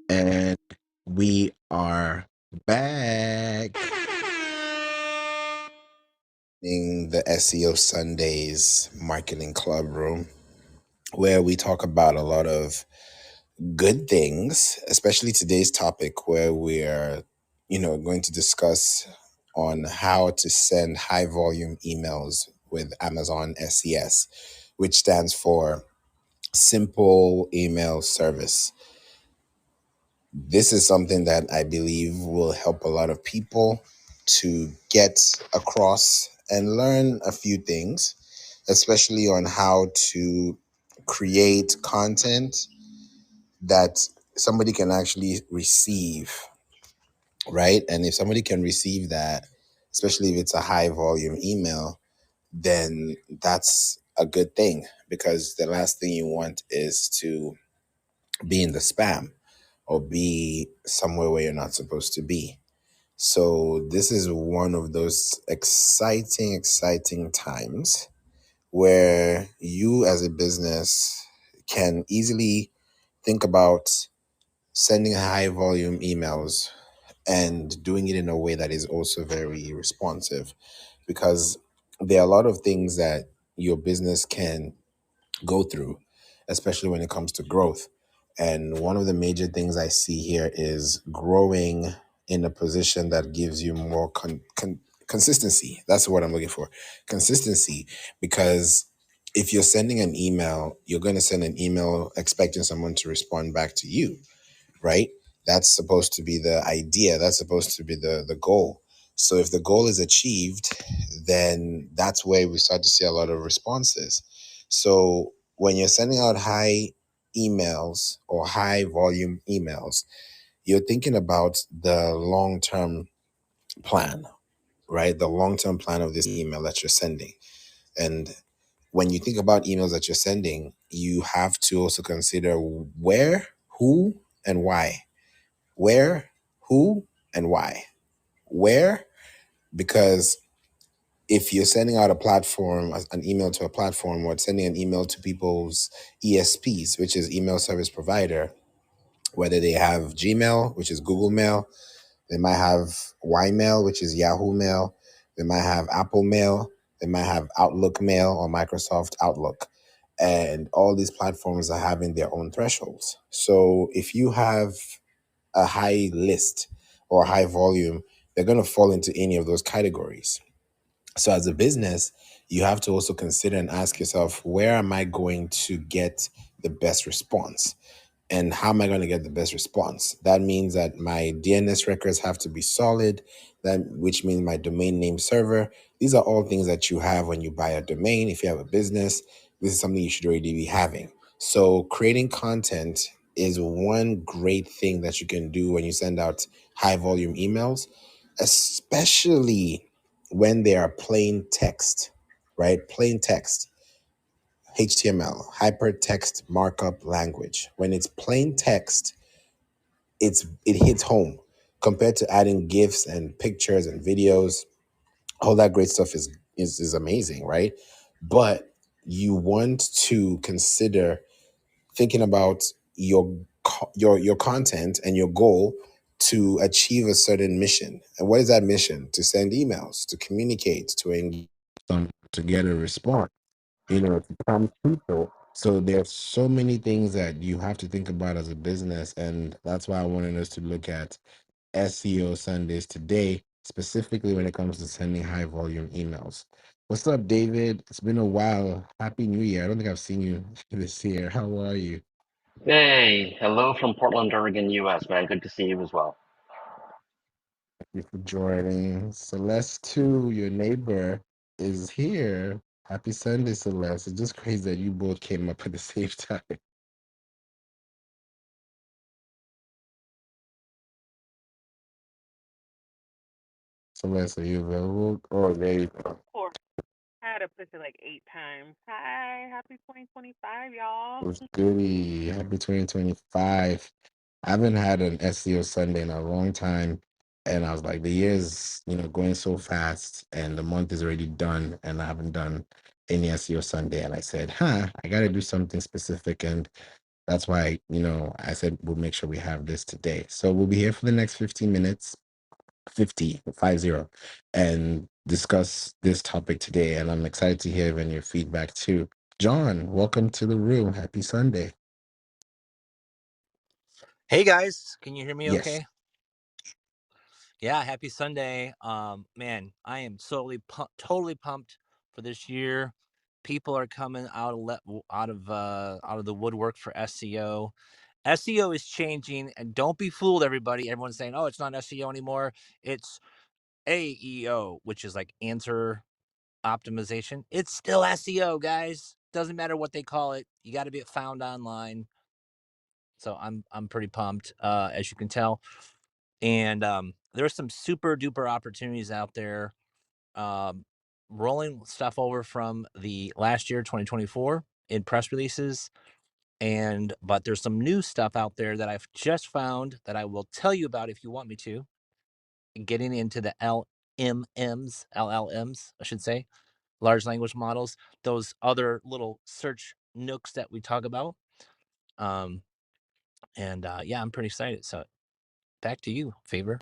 And we are back in the SEO Sundays Marketing Club room, where we talk about a lot of good things, especially today's topic, where we're, going to discuss on how to send high volume emails with Amazon SES, which stands for Simple Email Service. This is something that I believe will help a lot of people to get across and learn a few things, especially on how to create content that somebody can actually receive, right? And if somebody can receive that, especially if it's a high volume email, then that's a good thing, because the last thing you want is to be in the spam or be somewhere where you're not supposed to be. So this is one of those exciting times where you as a business can easily think about sending high volume emails and doing it in a way that is also very responsive, because there are a lot of things that your business can go through, especially when it comes to growth. And one of the major things I see here is growing in a position that gives you more consistency. That's what I'm looking for. Consistency. Because if you're sending an email, you're going to send an email expecting someone to respond back to you, right? That's supposed to be the idea. That's supposed to be the goal. So if the goal is achieved, then that's where we start to see a lot of responses. So when you're sending out high emails or high volume emails, you're thinking about the long term plan, right? The long term plan of this email that you're sending. And when you think about emails that you're sending, you have to also consider where, who, and why. Where, who, and why. Where, because if you're sending out a platform, an email to a platform, or sending an email to people's ESPs, which is email service provider, whether they have Gmail, which is Google Mail, they might have Ymail, which is Yahoo Mail, they might have Apple Mail, they might have Outlook Mail or Microsoft Outlook. And all these platforms are having their own thresholds. So if you have a high list or a high volume, they're going to fall into any of those categories. So as a business, you have to also consider and ask yourself, where am I going to get the best response? And how am I going to get the best response? That means that my DNS records have to be solid, which means my domain name server. These are all things that you have when you buy a domain. If you have a business, this is something you should already be having. So creating content is one great thing that you can do when you send out high volume emails, especially when they are plain text, right? Plain text. HTML, hypertext markup language. When it's plain text, it hits home compared to adding GIFs and pictures and videos. All that great stuff is amazing, right? But you want to consider thinking about your content and your goal to achieve a certain mission. And what is that mission? To send emails, to communicate, to engage, to get a response, to come people. So there's so many things that you have to think about as a business, and that's why I wanted us to look at SEO Sundays today, specifically when it comes to sending high volume emails. What's up, David? It's been a while. Happy New Year. I don't think I've seen you this year. How are you? Hey, hello from Portland, Oregon, US, man. Good to see you as well. Thank you for joining. Celeste, too, your neighbor, is here. Happy Sunday, Celeste. It's just crazy that you both came up at the same time. Celeste, are you available? Oh, there you go. Four. I had to push it like 8 times. Hi, happy 2025, y'all. What's goody? Happy 2025. I haven't had an SEO Sunday in a long time. And I was like, the year's, going so fast and the month is already done and I haven't done any SEO Sunday. And I said, I got to do something specific. And That's why, I said we'll make sure we have this today. So we'll be here for the next 15 minutes, 50, and discuss this topic today. And I'm excited to hear even your feedback too. John, welcome to the room. Happy Sunday. Hey guys, can you hear me Yes. okay? Yeah, happy Sunday. Man, I am totally pumped for this year. People are coming out of the woodwork for SEO. SEO is changing, and don't be fooled, everybody. Everyone's saying, "Oh, it's not SEO anymore. It's AEO," which is like answer optimization. It's still SEO, guys. Doesn't matter what they call it. You got to be found online. So I'm pretty pumped, as you can tell. And there's some super duper opportunities out there, um, rolling stuff over from the last year 2024 in press releases, but there's some new stuff out there that I've just found that I will tell you about if you want me to, getting into the LLMs, I should say, large language models, those other little search nooks that we talk about. Yeah, I'm pretty excited. So back to you, Favor.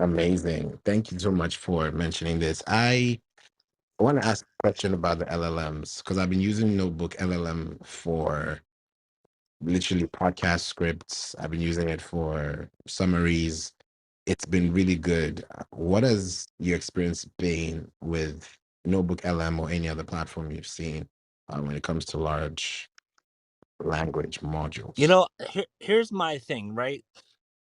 Amazing. Thank you so much for mentioning this. I want to ask a question about the LLMs because I've been using Notebook LLM for literally podcast scripts. I've been using it for summaries. It's been really good. What has your experience been with Notebook LM or any other platform you've seen when it comes to large language modules? Here's my thing, right?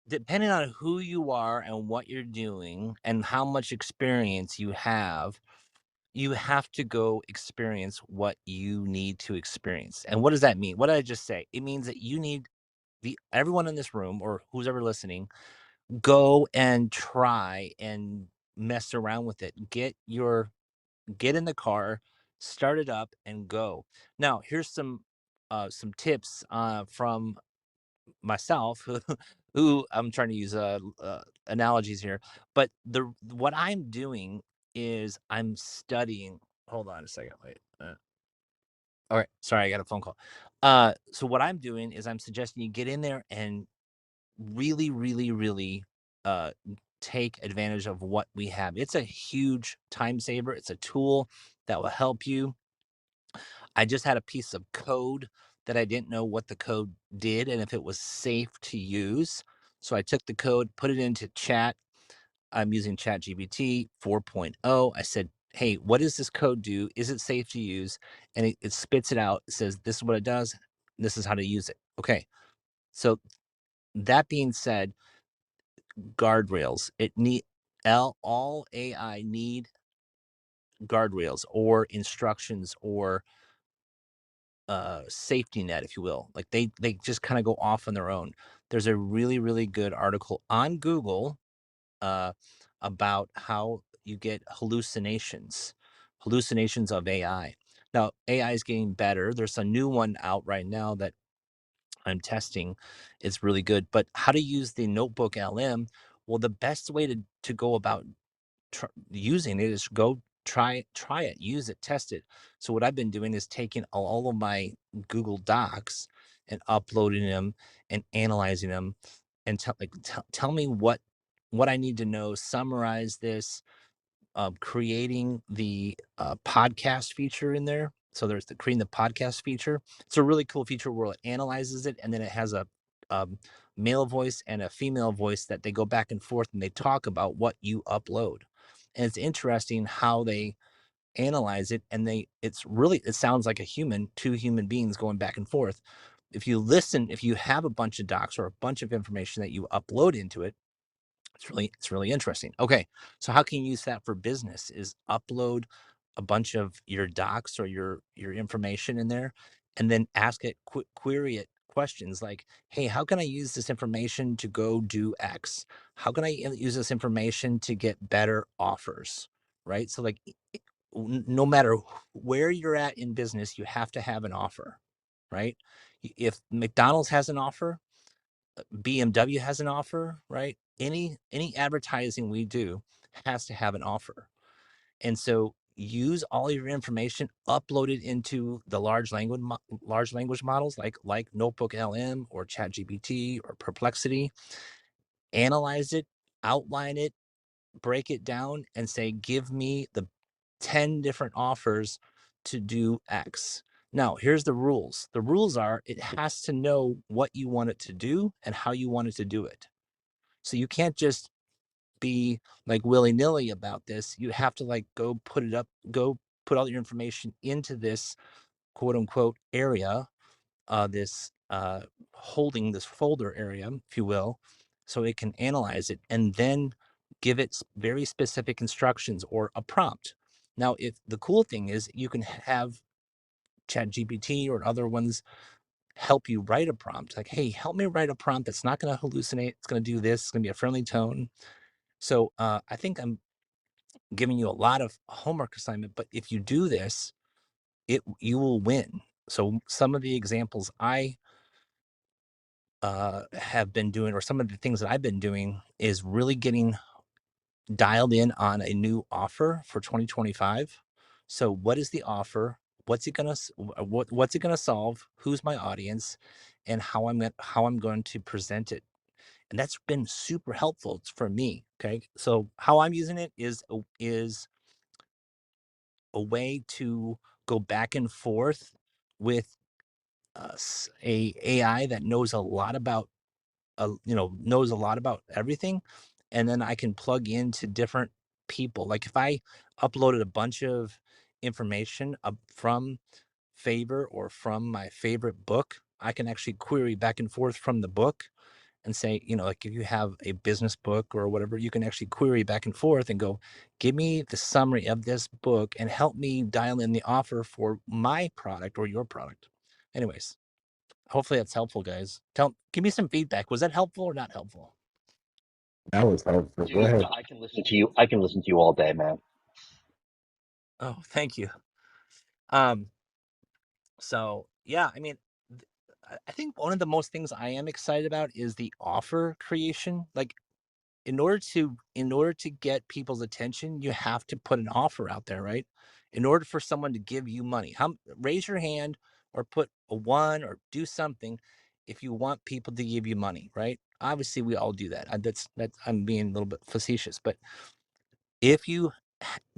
Depending on who you are and what you're doing and how much experience you have to go experience what you need to experience. And what does that mean? What did I just say? It means that you need everyone in this room or who's ever listening, go and try and mess around with it. Get in the car, start it up and go. Now, here's some tips from myself who I'm trying to use analogies here, but the what I'm doing is I'm studying. Hold on a second, wait. All right, sorry, I got a phone call. So what I'm doing is I'm suggesting you get in there and really, really, really uh, take advantage of what we have. It's a huge time saver. It's a tool that will help you. I just had a piece of code that I didn't know what the code did and if it was safe to use. So I took the code, put it into chat. I'm using ChatGPT 4.0. I said, hey, what does this code do? Is it safe to use? And it spits it out. It says, this is what it does. This is how to use it. Okay. So that being said, guardrails. All AI need guardrails or instructions or safety net, if you will. Like they just kind of go off on their own. There's a really, really good article on Google uh, about how you get hallucinations of AI. Now, AI is getting better. There's a new one out right now that I'm testing. It's really good. But how to use the Notebook LM? Well, the best way to go about using it is go try it, use it, test it. So what I've been doing is taking all of my Google Docs and uploading them and analyzing them and tell me what I need to know, summarize this, creating the podcast feature in there. So there's creating the podcast feature. It's a really cool feature where it analyzes it and then it has a male voice and a female voice that they go back and forth and they talk about what you upload. And it's interesting how they analyze it and it sounds like two human beings going back and forth. If you have a bunch of docs or a bunch of information that you upload into it, it's really interesting. Okay, so how can you use that for business? Is upload a bunch of your docs or your information in there, and then ask it query it questions like, "Hey, how can I use this information to go do X? How can I use this information to get better offers?" Right. So like, no matter where you're at in business, you have to have an offer, right? If McDonald's has an offer, BMW has an offer, right? Any advertising we do has to have an offer. And so use all your information, upload it into the large language models like Notebook LM or ChatGPT or Perplexity, analyze it, outline it, break it down, and say, give me the 10 different offers to do X. Now, here's the rules. The rules are it has to know what you want it to do and how you want it to do it. So you can't just be like willy-nilly about this. You have to like go put all your information into this quote unquote area, this holding this folder area, if you will, so it can analyze it and then give it very specific instructions or a prompt. Now, if the cool thing is you can have ChatGPT or other ones help you write a prompt, like, hey, help me write a prompt that's not going to hallucinate. It's going to do this. It's going to be a friendly tone. So I think I'm giving you a lot of homework assignment, but if you do this, you will win. So some of the examples I have been doing, or some of the things that I've been doing, is really getting dialed in on a new offer for 2025. So what is the offer? What's it gonna what's it gonna solve? Who's my audience, and how I'm going to present it? And that's been super helpful for me. Okay, so how I'm using it is a way to go back and forth with a AI that knows a lot about knows a lot about everything, and then I can plug into different people. Like if I uploaded a bunch of information from Favour or from my favorite book, I can actually query back and forth from the book and say, like if you have a business book or whatever, you can actually query back and forth and go, give me the summary of this book and help me dial in the offer for my product or your product. Anyways, hopefully that's helpful, guys. Give me some feedback. Was that helpful or not helpful? That was helpful. Go Dude, ahead. I can listen to you. I can listen to you all day, man. Oh, thank you. So yeah, I mean, I think one of the most things I am excited about is the offer creation. Like in order to get people's attention, you have to put an offer out there, right? In order for someone to give you money, raise your hand or put a one or do something if you want people to give you money, right? Obviously, we all do that. That's I'm being a little bit facetious, but if you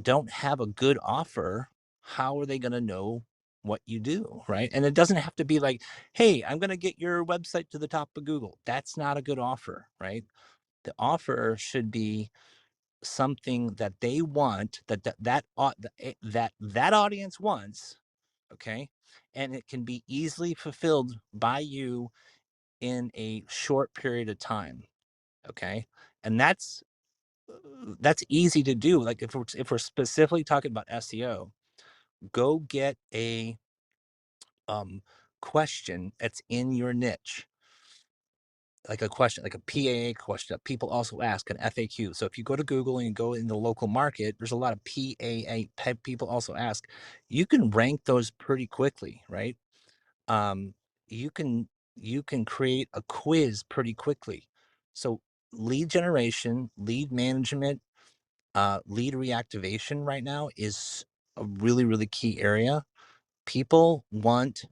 don't have a good offer, how are they going to know what you do, right? And it doesn't have to be like, hey, I'm going to get your website to the top of Google. That's not a good offer, right? The offer should be something that they want, that audience wants, okay? And it can be easily fulfilled by you in a short period of time, okay? And that's easy to do. Like if we're specifically talking about SEO, go get a question that's in your niche, like a question, like a PAA question that people also ask, an FAQ. So if you go to Google and you go in the local market, there's a lot of PAA people also ask. You can rank those pretty quickly, right? Um, you can create a quiz pretty quickly. So lead generation, lead management, lead reactivation right now is a really, really key area. People want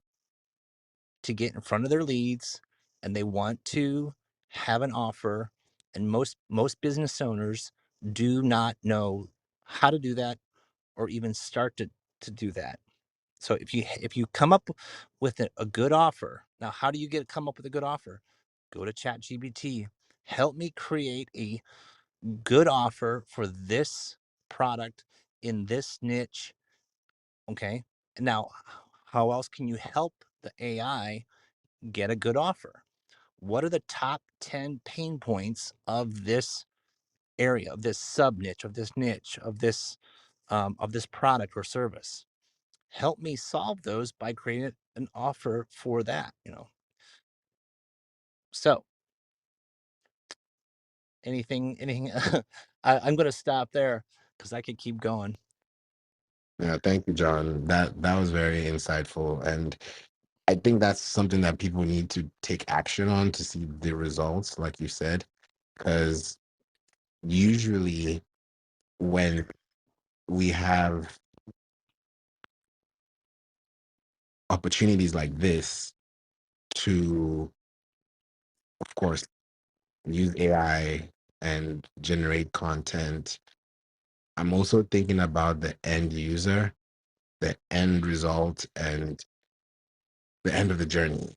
to get in front of their leads and they want to have an offer. And most business owners do not know how to do that or even start to do that. So if you come up with a good offer, now how do you come up with a good offer? Go to ChatGPT. Help me create a good offer for this product in this niche. Okay. Now, how else can you help the AI get a good offer? What are the top 10 pain points of this area, of this sub niche, of this product or service? Help me solve those by creating an offer for that. So anything, I'm going to stop there because I could keep going. Yeah, thank you, John. That was very insightful, and I think that's something that people need to take action on to see the results, like you said, because usually when we have opportunities like this to, of course, use AI and generate content, I'm also thinking about the end user, the end result, and the end of the journey.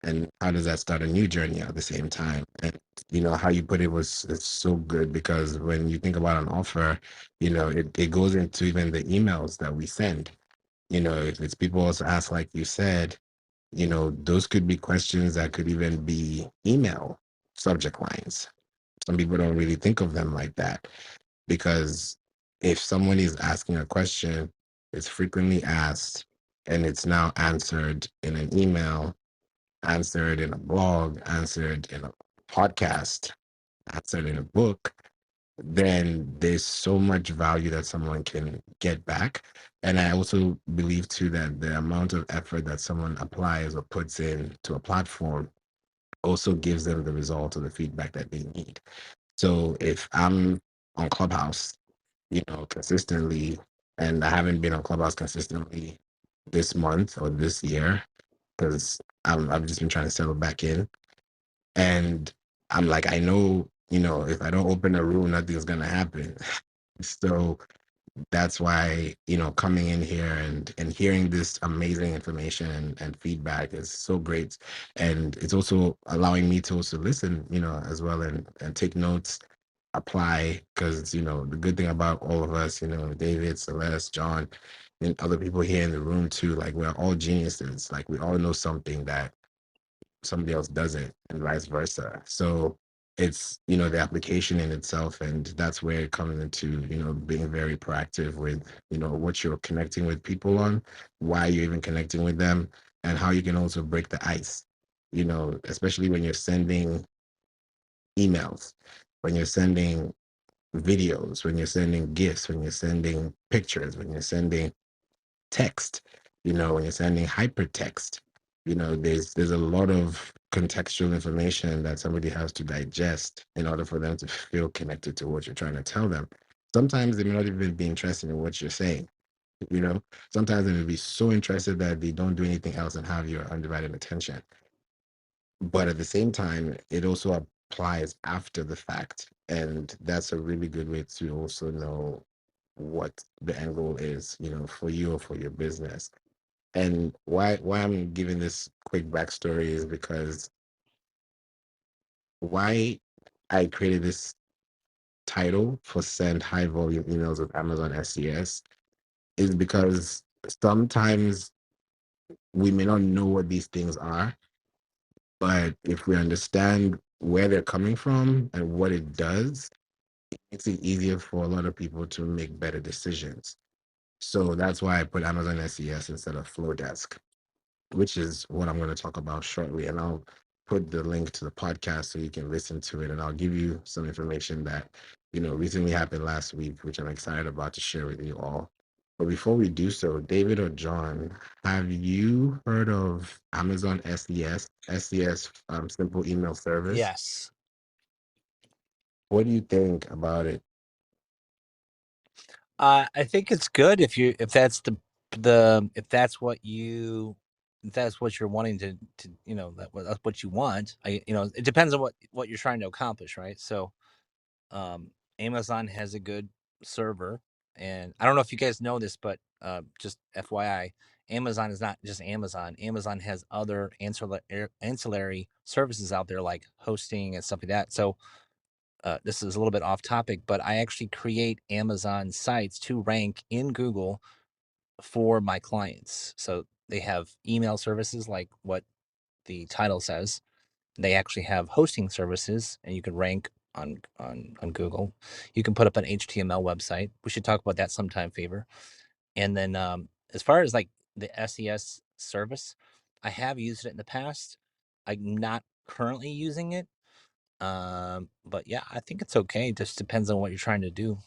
And how does that start a new journey at the same time? And how you put it was it's so good, because when you think about an offer, it goes into even the emails that we send. If it's people also ask, like you said, those could be questions that could even be email subject lines. Some people don't really think of them like that, because if someone is asking a question, it's frequently asked, and it's now answered in an email, answered in a blog, answered in a podcast, answered in a book, then there's so much value that someone can get back. And I also believe too that the amount of effort that someone applies or puts in to a platform also gives them the result or the feedback that they need. So if I'm on Clubhouse, consistently, and I haven't been on Clubhouse consistently this month or this year, because I've just been trying to settle back in. And I'm like, I know, if I don't open a room, nothing's gonna happen. So that's why, coming in here and hearing this amazing information and feedback is so great. And it's also allowing me to also listen, as well, and take notes, apply, because the good thing about all of us, David, Celeste, John, and other people here in the room too, like we're all geniuses. Like we all know something that somebody else doesn't, and vice versa. So it's the application in itself, and that's where it comes into being very proactive with what you're connecting with people on, why you're even connecting with them, and how you can also break the ice, especially when you're sending emails, when you're sending videos, when you're sending gifts, when you're sending pictures, when you're sending text, when you're sending hypertext, there's a lot of contextual information that somebody has to digest in order for them to feel connected to what you're trying to tell them. Sometimes they may not even be interested in what you're saying, you know. Sometimes they may be so interested that they don't do anything else and have your undivided attention. But at the same time, it also applies after the fact. And that's a really good way to also know what the end goal is, for you or for your business. And why I'm giving this quick backstory is because why I created this title for send high volume emails with Amazon SES is because sometimes we may not know what these things are, but if we understand where they're coming from and what it does, it makes it easier for a lot of people to make better decisions. So that's why I put Amazon SES instead of Flowdesk, which is what I'm going to talk about shortly. And I'll put the link to the podcast so you can listen to it. And I'll give you some information that, recently happened last week, which I'm excited about to share with you all. But before we do so, David or John, have you heard of Amazon SES, Simple Email Service? Yes. What do you think about it? I think it's good if that's if that's what you're wanting to that's what you want. It depends on what you're trying to accomplish, right? So Amazon has a good server, and I don't know if you guys know this, but just FYI, Amazon is not just Amazon. Amazon has other ancillary services out there like hosting and stuff like that. So this is a little bit off topic, but I actually create Amazon sites to rank in Google for my clients. So they have email services like what the title says. They actually have hosting services, and you can rank on Google. You can put up an HTML website. We should talk about that sometime, Favor. And then as far as like the SES service, I have used it in the past. I'm not currently using it. But yeah, I think it's okay. It just depends on what you're trying to do.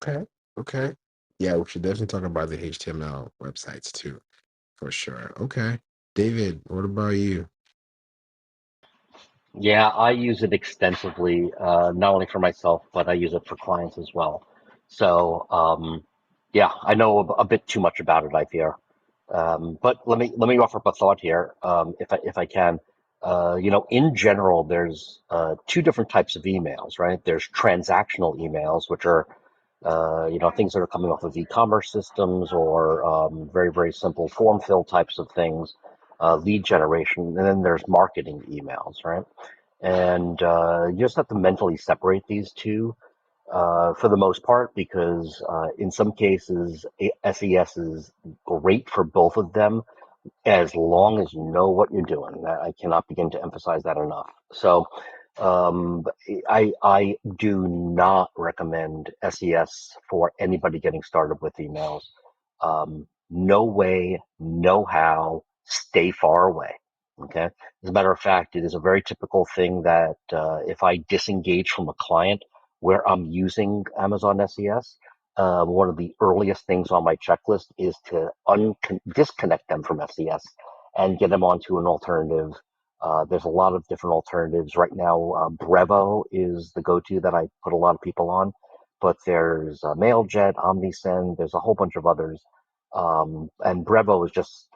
Okay. Okay. Yeah, we should definitely talk about the HTML websites too, for sure. Okay. David, what about you? Yeah, I use it extensively, not only for myself, but I use it for clients as well. So, yeah, I know a bit too much about it, I fear. But let me offer up a thought here, if I can. In general, there's two different types of emails, right? There's transactional emails, which are things that are coming off of e-commerce systems or very, very simple form fill types of things, lead generation, and then there's marketing emails, right? And you just have to mentally separate these two for the most part, because in some cases, SES is great for both of them as long as you know what you're doing. I cannot begin to emphasize that enough. So, I do not recommend SES for anybody getting started with emails. No way, no how. Stay far away. Okay. As a matter of fact, it is a very typical thing that if I disengage from a client where I'm using Amazon SES, one of the earliest things on my checklist is to disconnect them from SES and get them onto an alternative. There's a lot of different alternatives right now. Brevo is the go-to that I put a lot of people on, but there's MailJet, OmniSend. There's a whole bunch of others, and Brevo is just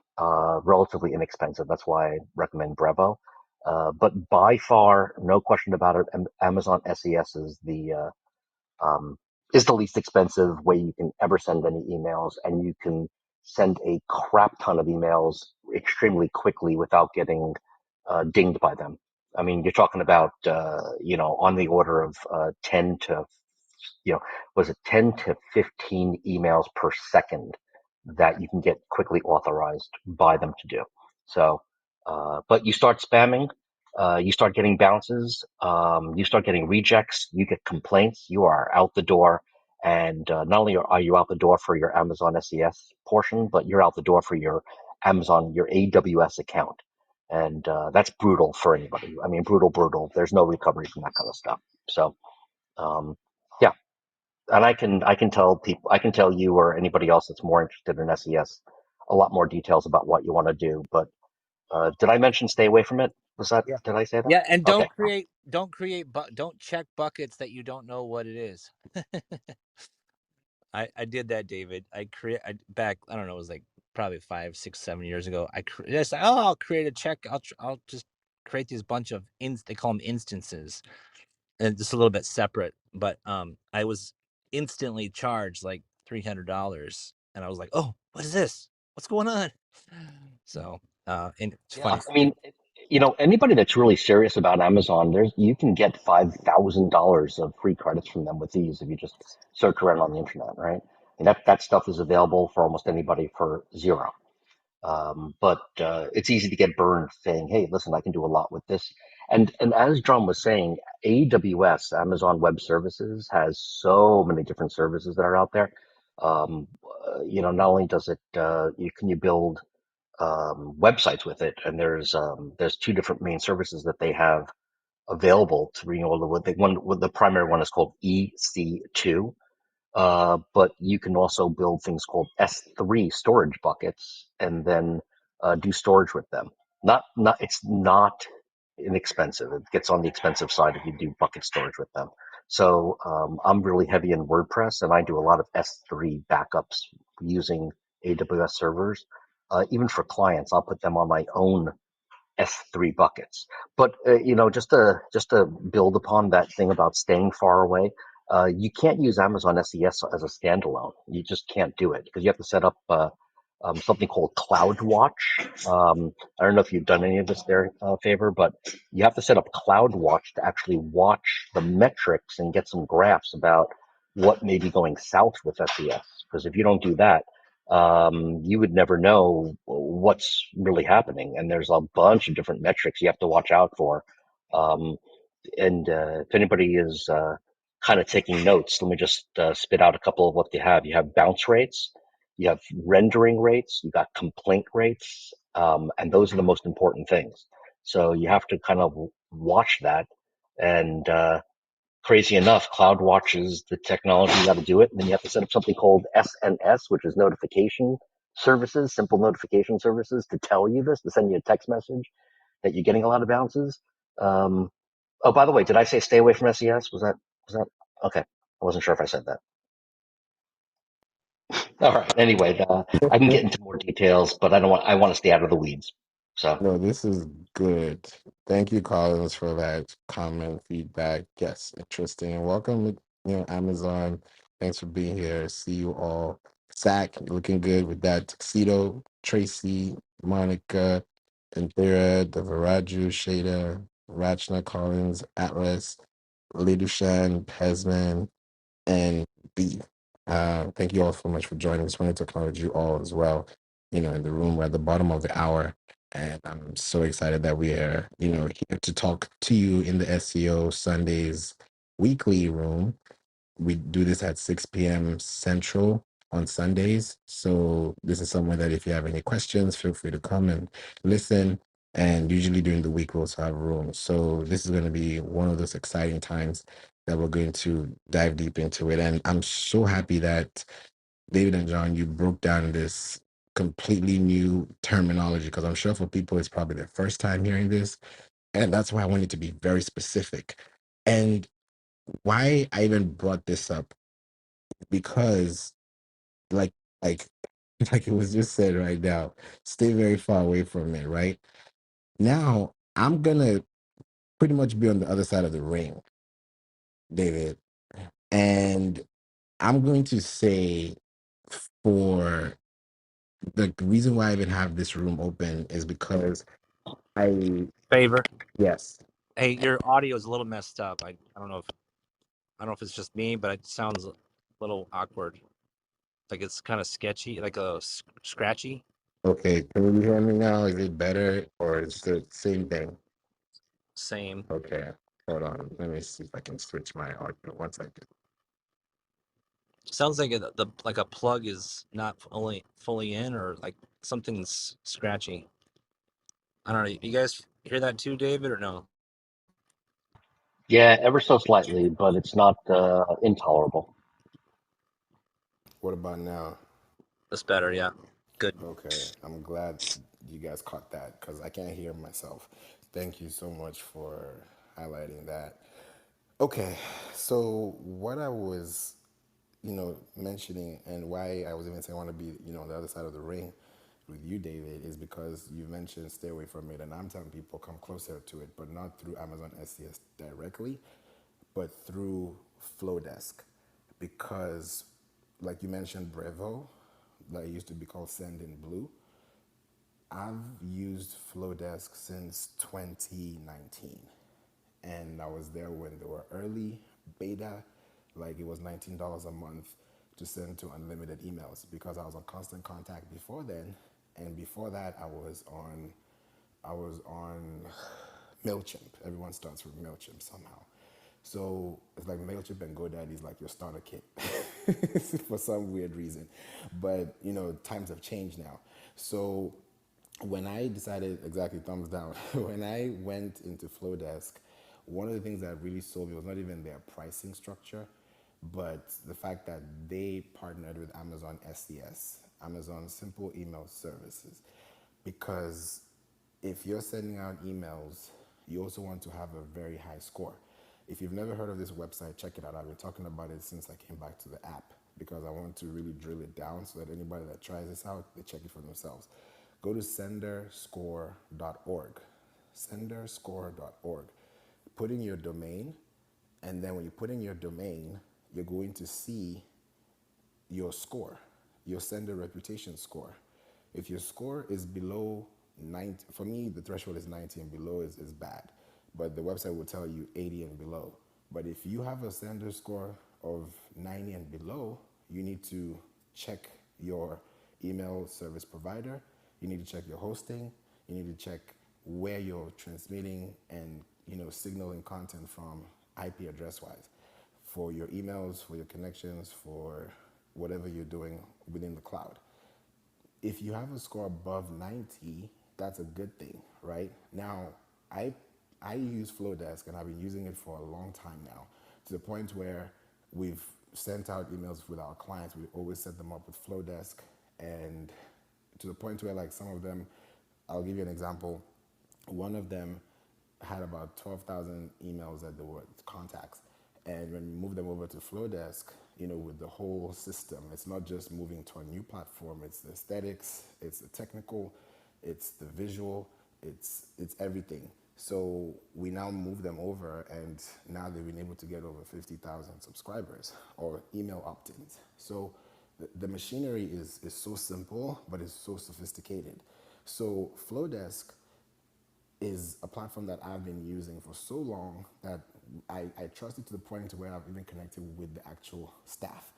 relatively inexpensive. That's why I recommend Brevo. But by far, no question about it, Amazon SES um, is the least expensive way you can ever send any emails, and you can send a crap ton of emails extremely quickly without getting dinged by them. I mean, you're talking about on the order of 10 to was it 10 to 15 emails per second that you can get quickly authorized by them to do. So, but you start spamming, you start getting bounces, you start getting rejects, you get complaints, you are out the door. And not only are you out the door for your Amazon SES portion, but you're out the door for your AWS account. And that's brutal for anybody. I mean, brutal, brutal. There's no recovery from that kind of stuff. So, um, yeah, and I can tell you or anybody else that's more interested in SES a lot more details about what you want to do. But did I mention stay away from it? Yeah. Did I say that? Yeah, and Okay. don't check buckets that you don't know what it is. I did that, David. Back, I don't know, it was like probably 5, 6, 7 years ago. I'll create a check. I'll just create these bunch of they call them instances, and just a little bit separate. But I was instantly charged like $300, and I was like, oh, what is this? What's going on? So, and it's Yeah, funny. I mean, anybody that's really serious about Amazon, you can get $5,000 of free credits from them with these if you just search around on the internet, right? And that stuff is available for almost anybody for zero. But it's easy to get burned saying, "Hey, listen, I can do a lot with this." And as John was saying, AWS, Amazon Web Services, has so many different services that are out there. Not only does it, you build websites with it, and there's two different main services that they have available to bring all the the primary one is called EC2, but you can also build things called S3 storage buckets and then do storage with them. It's not inexpensive. It gets on the expensive side if you do bucket storage with them. So I'm really heavy in WordPress, and I do a lot of S3 backups using AWS servers. Even for clients, I'll put them on my own S3 buckets. But just to build upon that thing about staying far away, you can't use Amazon SES as a standalone. You just can't do it because you have to set up something called CloudWatch. I don't know if you've done any of this there, Favor, but you have to set up CloudWatch to actually watch the metrics and get some graphs about what may be going south with SES. Because if you don't do that, you would never know what's really happening. And there's a bunch of different metrics you have to watch out for. Um, and if anybody is kind of taking notes, let me just spit out a couple of what you have. You have bounce rates, you have rendering rates, you got complaint rates, and those are the most important things. So you have to kind of watch that. And crazy enough, CloudWatch is the technology you got to do it. And then you have to set up something called SNS, which is notification services, simple notification services to tell you this, to send you a text message that you're getting a lot of bounces. Um, oh, by the way, did I say stay away from SES? Was that okay? I wasn't sure if I said that. All right. Anyway, I can get into more details, but I don't want. I want to stay out of the weeds. So No, this is good. Thank you, Collins, for that comment, feedback. Yes, interesting. And welcome, Amazon. Thanks for being here. See you all. Zach, looking good with that tuxedo. Tracy, Monica, Anthera, Devaraju, Shada, Rachna, Collins, Atlas, Lidushan, Pesman, and B. Thank you all so much for joining. Just wanted to acknowledge you all as well. In the room, we're at the bottom of the hour, and I'm so excited that we are, here to talk to you in the SEO Sundays weekly room. We do this at 6 p.m. Central on Sundays. So this is somewhere that if you have any questions, feel free to come and listen. And usually during the week, we also have rooms. So this is going to be one of those exciting times that we're going to dive deep into it. And I'm so happy that David and John, you broke down this completely new terminology, because I'm sure for people it's probably their first time hearing this. And that's why I wanted to be very specific. And why I even brought this up, because like like like it was just said right now, stay very far away from it. Right now, I'm gonna pretty much be on the other side of the ring, David, and I'm going to say, for the reason why I even have this room open is because I Favor. yes. Hey, your audio is a little messed up. I don't know if it's just me, but it sounds a little awkward. Like it's kind of sketchy, like a scratchy. Okay, can you hear me now? Is it better or is it the same thing? Same. Okay, hold on, let me see if I can switch my audio. One second. Sounds like like a plug is not fully in, or like something's scratchy. I don't know. You guys hear that too, David, or no? yeah, ever so slightly, but it's not intolerable. What about now? That's better. Yeah. Good. Okay, I'm glad you guys caught that because I can't hear myself. Thank you so much for highlighting that. Okay, so what I was, mentioning, and why I was even saying I want to be, on the other side of the ring with you, David, is because you mentioned stay away from it, and I'm telling people come closer to it, but not through Amazon SES directly, but through Flowdesk, because, like you mentioned, Brevo, that used to be called Send in Blue. I've used Flowdesk since 2019, and I was there when they were early beta. Like, it was $19 a month to send to unlimited emails, because I was on Constant Contact before then, and before that I was on Mailchimp. Everyone starts with Mailchimp somehow. So it's like Mailchimp and GoDaddy is like your starter kit for some weird reason. But times have changed now. So when I decided, exactly, thumbs down, when I went into Flowdesk, one of the things that really sold me was not even their pricing structure, but the fact that they partnered with Amazon SES, Amazon Simple Email Services, because if you're sending out emails, you also want to have a very high score. If you've never heard of this website, check it out. I've been talking about it since I came back to the app, because I want to really drill it down so that anybody that tries this out, they check it for themselves. Go to senderscore.org. Senderscore.org. Put in your domain, and then when you put in your domain, you're going to see your score, your sender reputation score. If your score is below 90, for me, the threshold is 90 and below is bad, but the website will tell you 80 and below. But if you have a sender score of 90 and below, you need to check your email service provider, you need to check your hosting, you need to check where you're transmitting and signaling content from IP address wise, for your emails, for your connections, for whatever you're doing within the cloud. If you have a score above 90, that's a good thing, right? Now, I use Flowdesk, and I've been using it for a long time now, to the point where we've sent out emails with our clients. We always set them up with Flowdesk, and to the point where, like, some of them, I'll give you an example. One of them had about 12,000 emails that they were contacts, And when we move them over to Flowdesk, with the whole system, it's not just moving to a new platform. It's the aesthetics, it's the technical, it's the visual, it's everything. So we now move them over, and now they've been able to get over 50,000 subscribers or email opt-ins. So the machinery is so simple, but it's so sophisticated. So Flowdesk is a platform that I've been using for so long that I trust it to the point to where I've even connected with the actual staff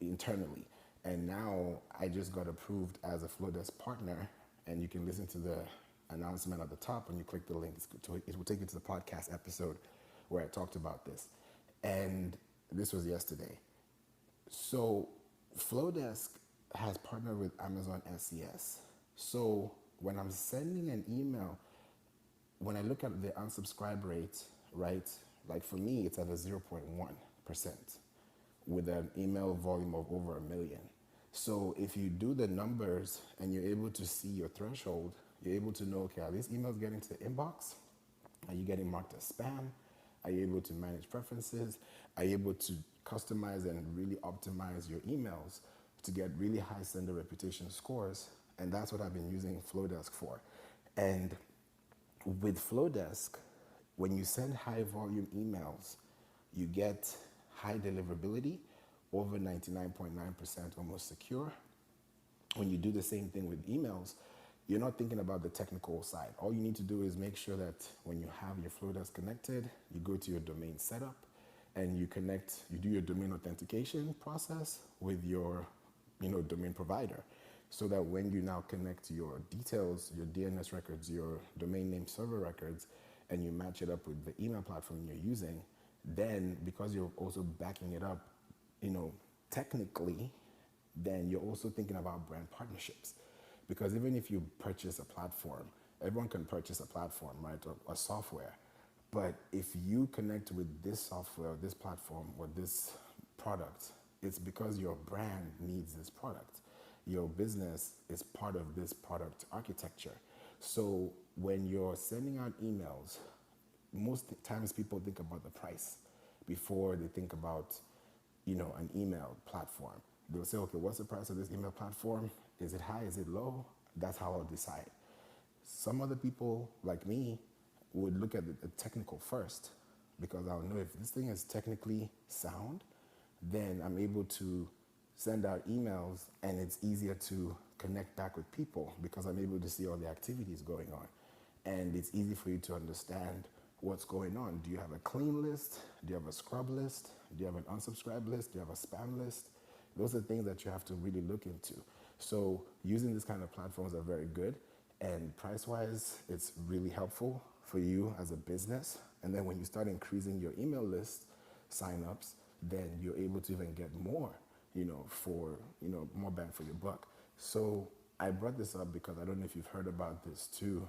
internally. And now I just got approved as a Flowdesk partner, and you can listen to the announcement at the top when you click the link. It will take you to the podcast episode where I talked about this. And this was yesterday. So Flowdesk has partnered with Amazon SES. So when I'm sending an email, when I look at the unsubscribe rate, right, like for me, it's at a 0.1% with an email volume of over 1 million. So if you do the numbers and you're able to see your threshold, you're able to know, okay, are these emails getting to the inbox? Are you getting marked as spam? Are you able to manage preferences? Are you able to customize and really optimize your emails to get really high sender reputation scores? And that's what I've been using Flowdesk for. And with Flowdesk, when you send high volume emails, you get high deliverability, over 99.9% almost secure. When you do the same thing with emails, you're not thinking about the technical side. All you need to do is make sure that when you have your Flowdesk connected, you go to your domain setup and you do your domain authentication process with your domain provider, so that when you now connect your details, your DNS records, your domain name server records, and you match it up with the email platform you're using, then because you're also backing it up, technically, then you're also thinking about brand partnerships. Because even if you purchase a platform, everyone can purchase a platform, right, or software. But if you connect with this software, this platform, or this product, it's because your brand needs this product. Your business is part of this product architecture. So when you're sending out emails, most times people think about the price before they think about, an email platform. They'll say, okay, what's the price of this email platform? Is it high? Is it low? That's how I'll decide. Some other people, like me, would look at the technical first, because I'll know if this thing is technically sound, then I'm able to send out emails, and it's easier to connect back with people because I'm able to see all the activities going on. And it's easy for you to understand what's going on. Do you have a clean list? Do you have a scrub list? Do you have an unsubscribe list? Do you have a spam list? Those are things that you have to really look into. So using this kind of platforms are very good. And price-wise, it's really helpful for you as a business. And then when you start increasing your email list signups, then you're able to even get more, for, more bang for your buck. So I brought this up because I don't know if you've heard about this too,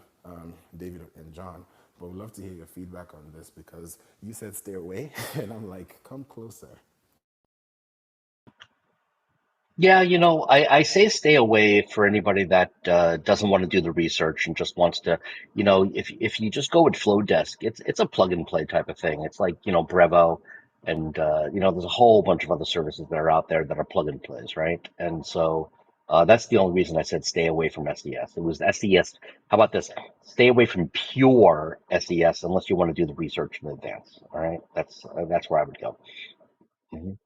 David and John, but we'd love to hear your feedback on this, because you said stay away, and I'm like, come closer. Yeah, I say stay away for anybody that doesn't want to do the research and just wants to, if you just go with Flowdesk, it's a plug and play type of thing. It's like, Brevo, and there's a whole bunch of other services that are out there that are plug and plays, right? And so that's the only reason I said stay away from SES. It was SES. How about this? Stay away from pure SES unless you want to do the research in advance. All right, that's where I would go. Mhm.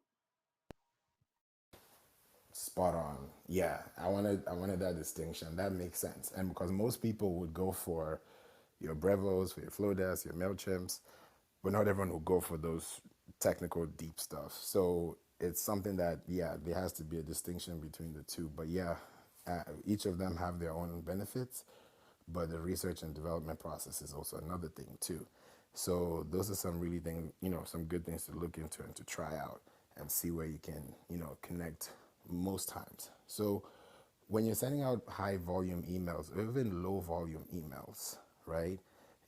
Spot on. Yeah, I wanted that distinction. That makes sense. And because most people would go for your Brevos, for your Flowdesk, your MailChimps, but not everyone will go for those technical deep stuff. So it's something that, yeah, there has to be a distinction between the two. But yeah, each of them have their own benefits, but the research and development process is also another thing too. So those are some really some good things to look into and to try out and see where you can, connect most times. So when you're sending out high volume emails, or even low volume emails, right?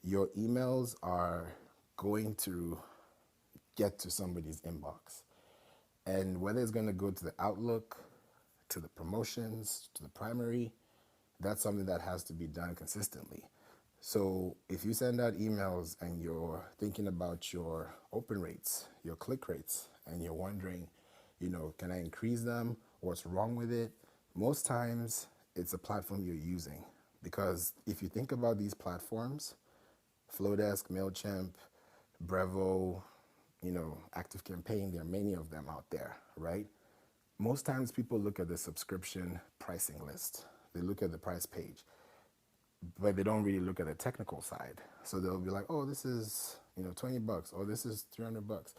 Your emails are going to get to somebody's inbox. And whether it's going to go to the Outlook, to the promotions, to the primary, that's something that has to be done consistently. So if you send out emails and you're thinking about your open rates, your click rates, and you're wondering, can I increase them? What's wrong with it? Most times it's a platform you're using. Because if you think about these platforms, Flowdesk, MailChimp, Brevo, ActiveCampaign, there are many of them out there, right? Most times people look at the subscription pricing list. They look at the price page, but they don't really look at the technical side. So they'll be like, "Oh, this is, $20, or this is $300."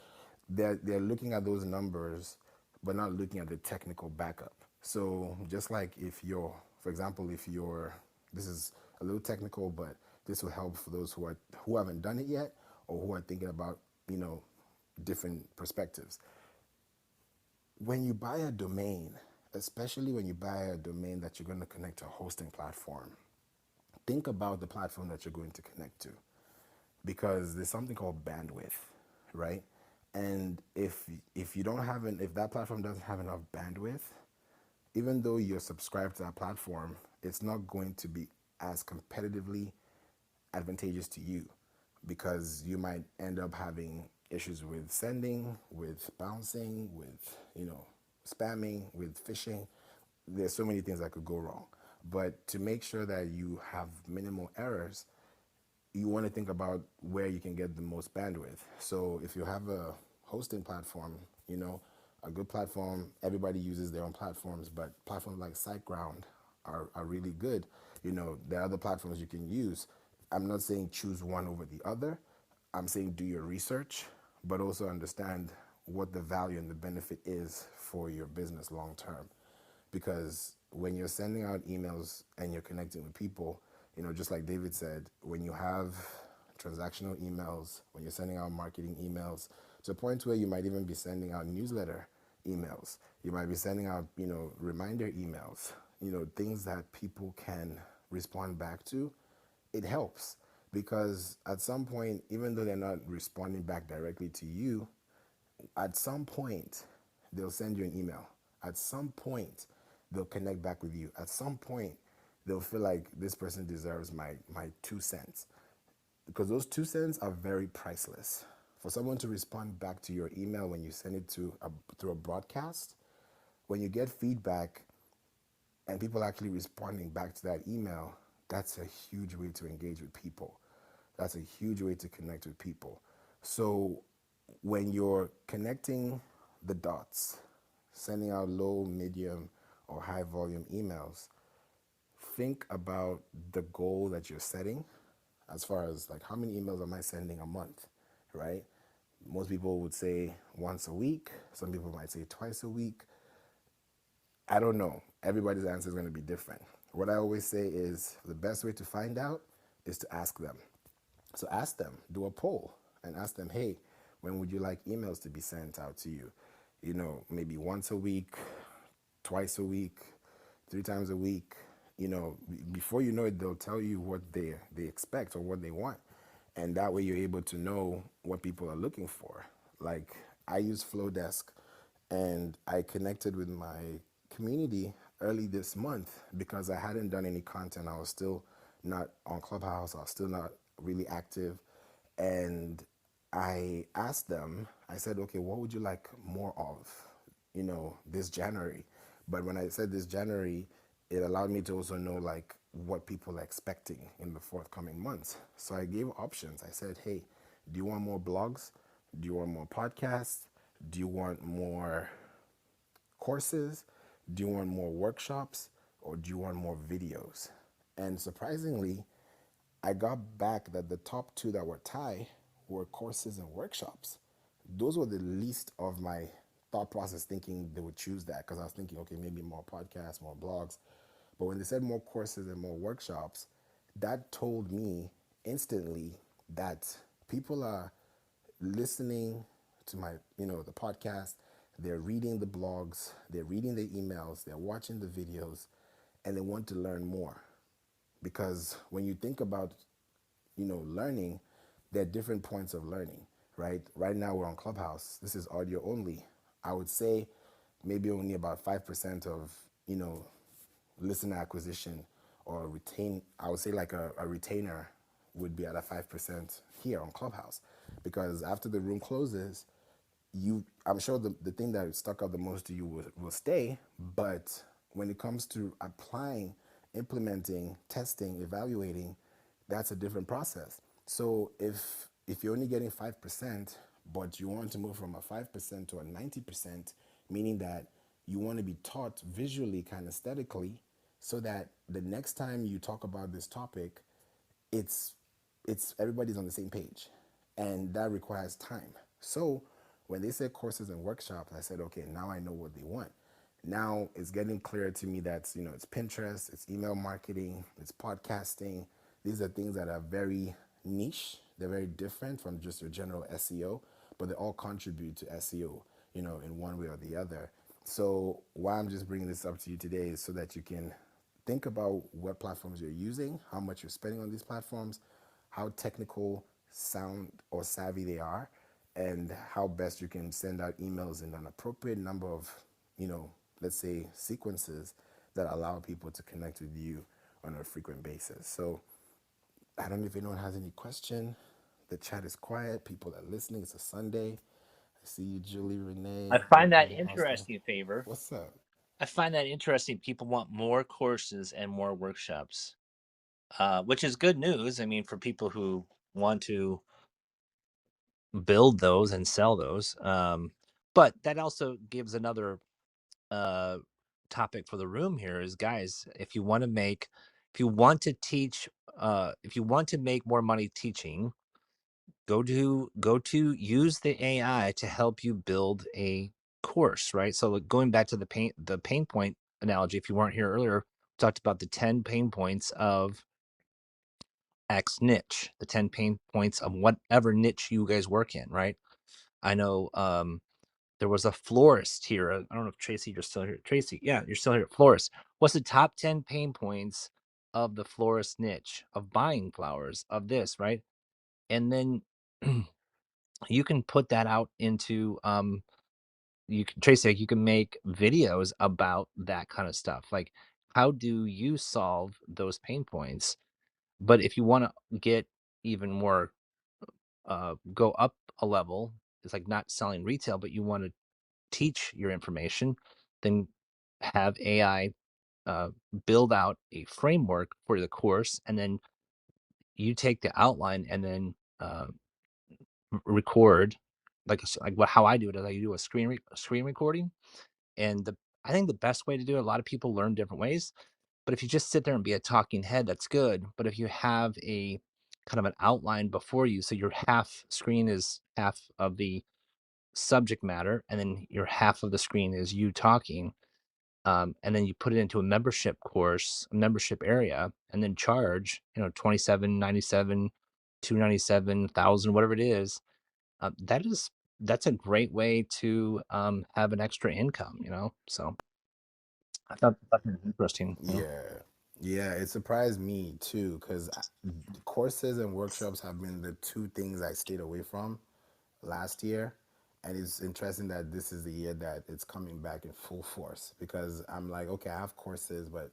They're looking at those numbers, but not looking at the technical backup. So just like if you're, for example, if you're, this is a little technical, but this will help for those who haven't done it yet, or who are thinking about, different perspectives. When you buy a domain, especially when you buy a domain that you're going to connect to a hosting platform, think about the platform that you're going to connect to, because there's something called bandwidth, right? And if you don't have if that platform doesn't have enough bandwidth, even though you're subscribed to that platform, it's not going to be as competitively advantageous to you, because you might end up having issues with sending, with bouncing, with spamming, with phishing. There's so many things that could go wrong. But to make sure that you have minimal errors, you want to think about where you can get the most bandwidth. So if you have a hosting platform, a good platform, everybody uses their own platforms, but platforms like SiteGround are really good. There are other platforms you can use. I'm not saying choose one over the other. I'm saying do your research, but also understand what the value and the benefit is for your business long term. Because when you're sending out emails and you're connecting with people, just like David said, when you have transactional emails, when you're sending out marketing emails, to a point where you might even be sending out newsletter emails, you might be sending out, reminder emails, things that people can respond back to, it helps. Because at some point, even though they're not responding back directly to you, at some point, they'll send you an email. At some point, they'll connect back with you. At some point, they'll feel like this person deserves my 2 cents. Because those 2 cents are very priceless. For someone to respond back to your email when you send it through a broadcast, when you get feedback and people actually responding back to that email, that's a huge way to engage with people. That's a huge way to connect with people. So when you're connecting the dots, sending out low, medium, or high volume emails, think about the goal that you're setting, as far as like, how many emails am I sending a month, right? Most people would say once a week. Some people might say twice a week. I don't know. Everybody's answer is going to be different. What I always say is the best way to find out is to ask them. So ask them, do a poll and ask them, hey, when would you like emails to be sent out to you? Maybe once a week, twice a week, 3 times a week. Before you know it, they'll tell you what they expect or what they want. And that way you're able to know what people are looking for. Like, I use Flowdesk, and I connected with my community early this month because I hadn't done any content. I was still not on Clubhouse. I was still not really active. And I asked them, I said, okay, what would you like more of, this January? But when I said this January, it allowed me to also know like what people are expecting in the forthcoming months. So I gave options. I said, hey, do you want more blogs? Do you want more podcasts? Do you want more courses? Do you want more workshops? Or do you want more videos? And surprisingly, I got back that the top two that were tied were courses and workshops. Those were the least of my thought process thinking they would choose that, because I was thinking, okay, maybe more podcasts, more blogs. But when they said more courses and more workshops, that told me instantly that people are listening to my, the podcast, they're reading the blogs, they're reading the emails, they're watching the videos, and they want to learn more. Because when you think about, learning, there are different points of learning, right? Right now we're on Clubhouse. This is audio only. I would say maybe only about 5% of, listener acquisition or retain, I would say like a retainer would be at a 5% here on Clubhouse, because after the room closes, I'm sure the thing that stuck out the most to you will stay, but when it comes to applying, implementing, testing, evaluating, that's a different process. So if you're only getting 5%, but you want to move from a 5% to a 90%, meaning that you want to be taught visually, kind of aesthetically, so that the next time you talk about this topic, it's everybody's on the same page, and that requires time. So when they said courses and workshops, I said, okay, now I know what they want. Now it's getting clear to me that it's Pinterest, it's email marketing, it's podcasting. These are things that are very niche. They're very different from just your general SEO, but they all contribute to SEO, in one way or the other. So why I'm just bringing this up to you today is so that you can think about what platforms you're using, how much you're spending on these platforms, how technical, sound, or savvy they are, and how best you can send out emails in an appropriate number of, let's say, sequences that allow people to connect with you on a frequent basis. So I don't know if anyone has any question. The chat is quiet. People are listening. It's a Sunday. I see you, Julie, I Renee, find that Open, Austin. interesting, Favor. What's up? I find that interesting. People want more courses and more workshops, which is good news. I mean, for people who want to build those and sell those. But that also gives another topic for the room here is, guys, if you want to teach, if you want to make more money teaching, go to use the AI to help you build a course, right? So going back to the pain point analogy, if you weren't here earlier, we talked about the 10 pain points of X niche, the 10 pain points of whatever niche you guys work in, right? I know there was a florist here. I don't know if Tracy, you're still here. Tracy, yeah, you're still here. Florist. What's the top 10 pain points of the florist niche, of buying flowers, of this, right? And then you can put that out into Tracy, like, you can make videos about that kind of stuff. Like, how do you solve those pain points? But if you want to get even more, go up a level, it's like not selling retail, but you want to teach your information, then have AI build out a framework for the course, and then you take the outline and then record, how I do it is I do a screen recording, and I think the best way to do it. A lot of people learn different ways, but if you just sit there and be a talking head, that's good. But if you have a kind of an outline before you, so your half screen is half of the subject matter, and then your half of the screen is you talking, and then you put it into a membership course, a membership area, and then charge, 27.97, 297, 1,000, whatever it is. That's a great way to have an extra income. So I thought that was interesting. Yeah. Yeah, it surprised me too, because courses and workshops have been the two things I stayed away from last year. And it's interesting that this is the year that it's coming back in full force, because I'm like, okay, I have courses, but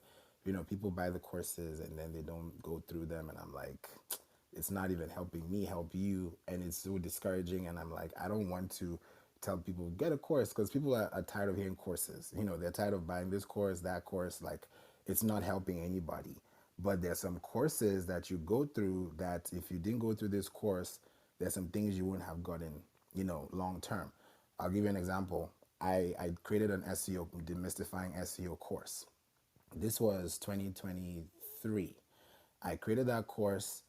people buy the courses and then they don't go through them. And I'm like, it's not even helping me help you. And it's so discouraging. And I'm like, I don't want to tell people get a course, because people are tired of hearing courses. They're tired of buying this course, that course. Like, it's not helping anybody. But there's some courses that you go through that if you didn't go through this course, there's some things you wouldn't have gotten, long term. I'll give you an example. I created an SEO, demystifying SEO course. This was 2023. I created that course.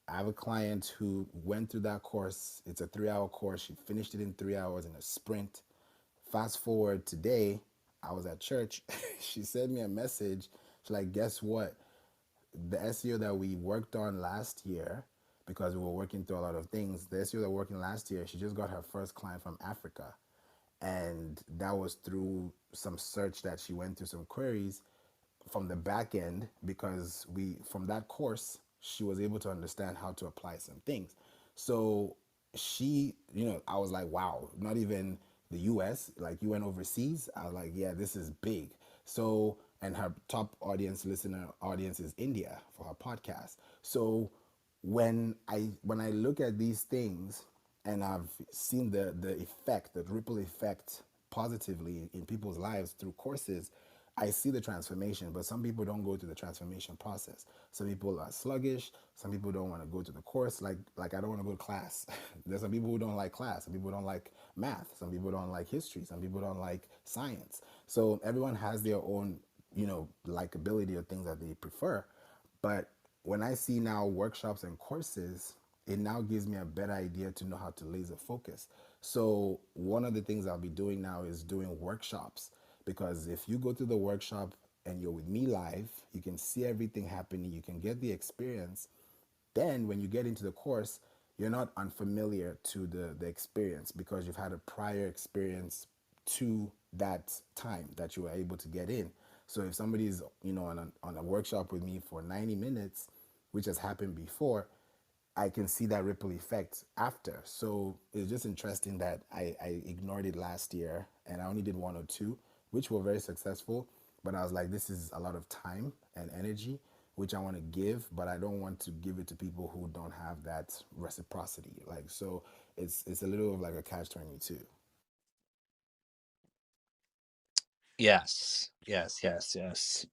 I have a client who went through that course. It's a 3-hour course. She finished it in 3 hours in a sprint. Fast forward today, I was at church. She sent me a message. She's like, guess what? The SEO that we worked on last year, because we were working through a lot of things, the SEO that we're working last year, she just got her first client from Africa. And that was through some search that she went through, some queries from the back end, because from that course she was able to understand how to apply some things. So she, I was like, wow, not even the US, like you went overseas. I was like, yeah, this is big. So, and her top listener audience is India for her podcast. So when I look at these things and I've seen the effect, the ripple effect positively in people's lives through courses, I see the transformation. But some people don't go through the transformation process. Some people are sluggish. Some people don't want to go to the course. Like I don't want to go to class. There's some people who don't like class. Some people don't like math. Some people don't like history. Some people don't like science. So everyone has their own, likability or things that they prefer. But when I see now workshops and courses, it now gives me a better idea to know how to laser focus. So one of the things I'll be doing now is doing workshops, because if you go to the workshop and you're with me live, you can see everything happening, you can get the experience. Then when you get into the course, you're not unfamiliar to the experience because you've had a prior experience to that time that you were able to get in. So if somebody's, on a workshop with me for 90 minutes, which has happened before, I can see that ripple effect after. So it's just interesting that I ignored it last year and I only did one or two, which were very successful. But I was like, this is a lot of time and energy, which I want to give, but I don't want to give it to people who don't have that reciprocity. Like, so it's a little of like a catch-22. Yes, yes, yes, yes.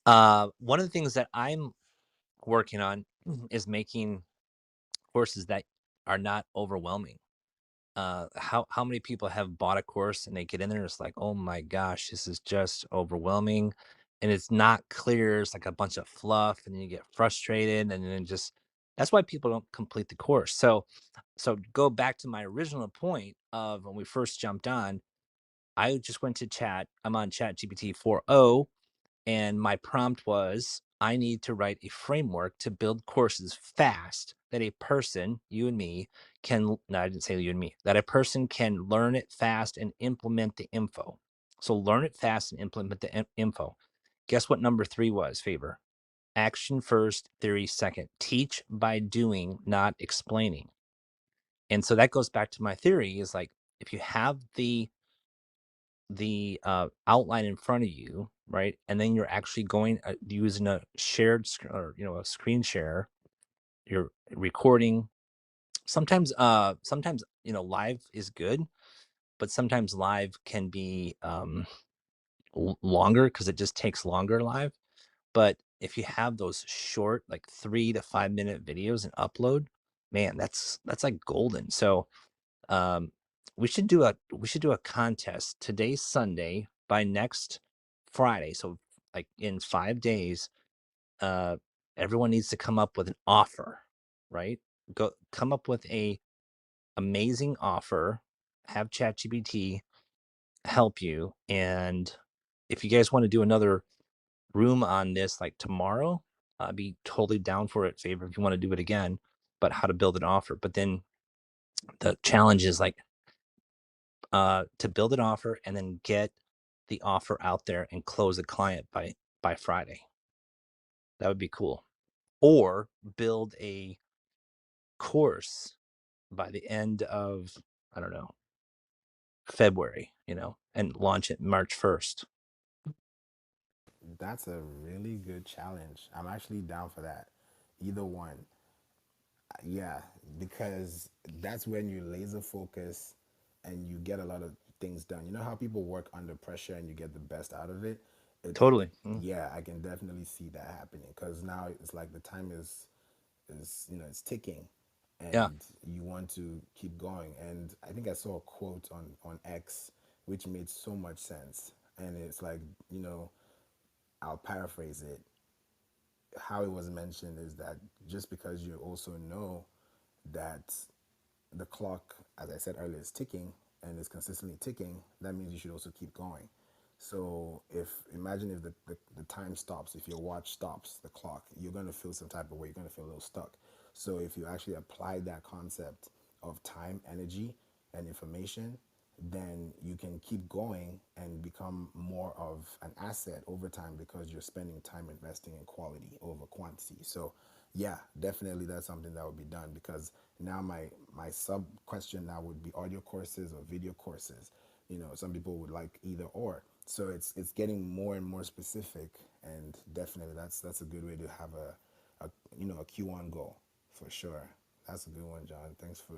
One of the things that I'm working on is making courses that are not overwhelming. How many people have bought a course and they get in there and it's like, oh my gosh, this is just overwhelming, and it's not clear. It's like a bunch of fluff, and then you get frustrated, and then just that's why people don't complete the course. So go back to my original point of when we first jumped on. I just went to chat. I'm on Chat GPT 4.0, and my prompt was, I need to write a framework to build courses fast that a person, you and me, can, no, I didn't say you and me, that a person can learn it fast and implement the info. So learn it fast and implement the info. Guess what number 3 was, Favor? Action first, theory second. Teach by doing, not explaining. And so that goes back to my theory is like, if you have the outline in front of you, right, and then you're actually going using a shared or a screen share, you're recording. Sometimes live is good, but sometimes live can be longer because it just takes longer live. But if you have those short, like 3 to 5 minute videos and upload, man, that's like golden. So um, we should do a contest. Today's Sunday. By next Friday, so like in 5 days, uh, everyone needs to come up with an offer, right? Go come up with a amazing offer. Have ChatGPT help you, and if you guys want to do another room on this, like tomorrow, I'd be totally down for it. Favor if you want to do it again, but how to build an offer. But then the challenge is like to build an offer and then get the offer out there and close the client by Friday. That would be cool. Or build a course by the end of, I don't know, February, and launch it March 1st. That's a really good challenge. I'm actually down for that. Either one. Yeah, because that's when you laser focus and you get a lot of things done. You know how people work under pressure and you get the best out of it? Totally. Yeah, I can definitely see that happening because now it's like the time is it's ticking Yeah. and you want to keep going. And I think I saw a quote on X which made so much sense. And it's like, I'll paraphrase it. How it was mentioned is that just because you also know that the clock, as I said earlier, is ticking and is consistently ticking, that means you should also keep going. So imagine if the time stops, if your watch stops the clock, you're going to feel some type of way, you're going to feel a little stuck. So if you actually apply that concept of time, energy, and information, then you can keep going and become more of an asset over time because you're spending time investing in quality over quantity. So yeah, definitely that's something that would be done because now my sub question now would be audio courses or video courses. Some people would like either or. So it's getting more and more specific, and definitely that's a good way to have a Q1 goal For sure. That's a good one, John. Thanks for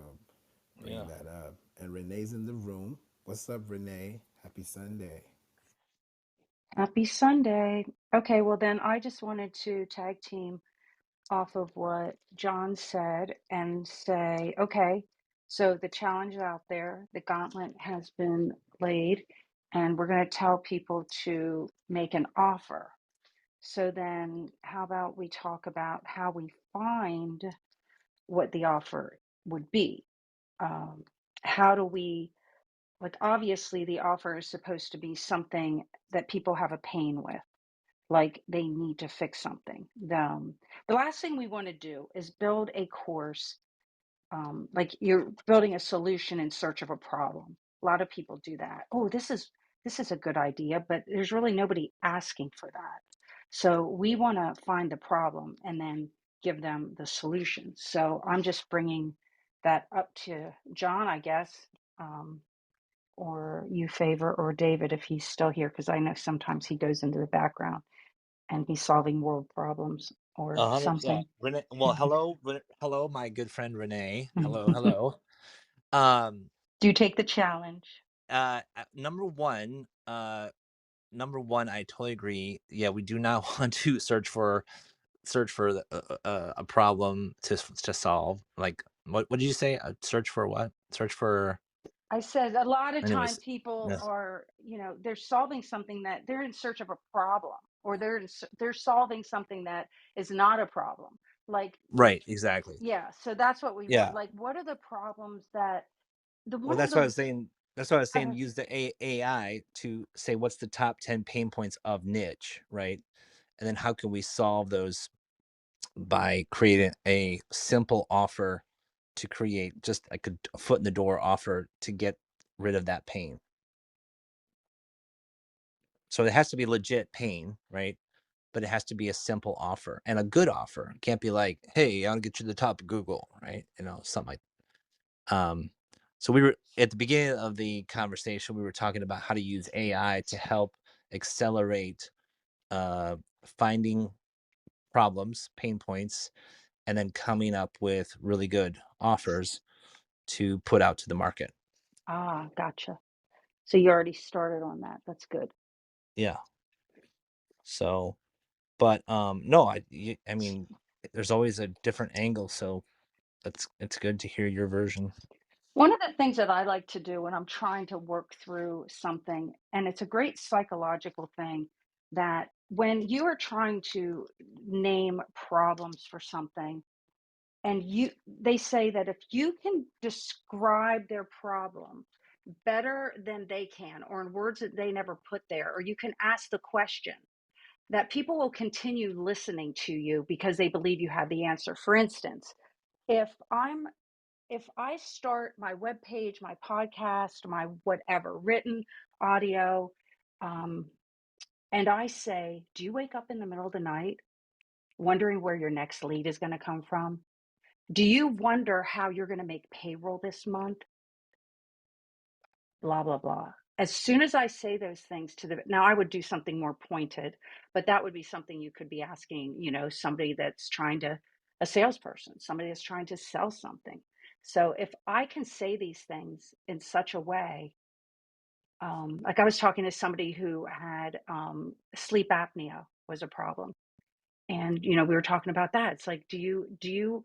bringing Yeah. that up. And Renee's in the room. What's up, Renee? Happy Sunday. Happy Sunday. Okay, well, then I just wanted to tag team off of what John said and say, okay, so the challenge is out there, the gauntlet has been laid, and we're going to tell people to make an offer. So then, how about we talk about how we find what the offer would be? Um, how do we, like, obviously, the offer is supposed to be something that people have a pain with, like they need to fix something. The last thing we want to do is build a course, like you're building a solution in search of a problem. A lot of people do that. Oh, this is a good idea, but there's really nobody asking for that. So we want to find the problem and then give them the solution. So I'm just bringing that up to John, I guess, um, or you, Favor, or David, if he's still here, because I know sometimes he goes into the background and he's solving world problems or 100%. something. Renee, well, hello, my good friend Renee. Hello. Um, Do you take the challenge? number one, I totally agree. Yeah, we do not want to search for a problem to solve. Like, what did you say? Search for what? Search for. I said a lot of time Anyways, people yeah. are, they're solving something that they're in search of a problem, or they're solving something that is not a problem. Like Right. Exactly. yeah. So that's what we want. Yeah. Like, what are the problems that the Well, one of that's what I the was saying. That's what I was saying. uh, Use the AI to say what's the top 10 pain points of niche, right? And then how can we solve those by creating a simple offer to create just like a foot in the door offer to get rid of that pain. So it has to be legit pain, right? But it has to be a simple offer and a good offer. It can't be like, hey, I'll get you to the top of Google, right? Something like so we were at the beginning of the conversation, we were talking about how to use AI to help accelerate finding problems, pain points, and then coming up with really good offers to put out to the market. gotcha. So you already started on that. That's good. Yeah. So, but no, I mean, there's always a different angle, so it's good to hear your version. One of the things that I like to do when I'm trying to work through something, and it's a great psychological thing, that when you are trying to name problems for something, and they say that if you can describe their problem better than they can, or in words that they never put there, or you can ask the question, that people will continue listening to you because they believe you have the answer. For instance, if I'm if I start my web page, my podcast, my whatever, written audio, um, and I say, do you wake up in the middle of the night wondering where your next lead is going to come from? Do you wonder how you're going to make payroll this month? Blah, blah, blah. As soon as I say those things now I would do something more pointed, but that would be something you could be asking, somebody that's a salesperson, somebody that's trying to sell something. So if I can say these things in such a way, like I was talking to somebody who had sleep apnea was a problem. And, we were talking about that. It's like, do you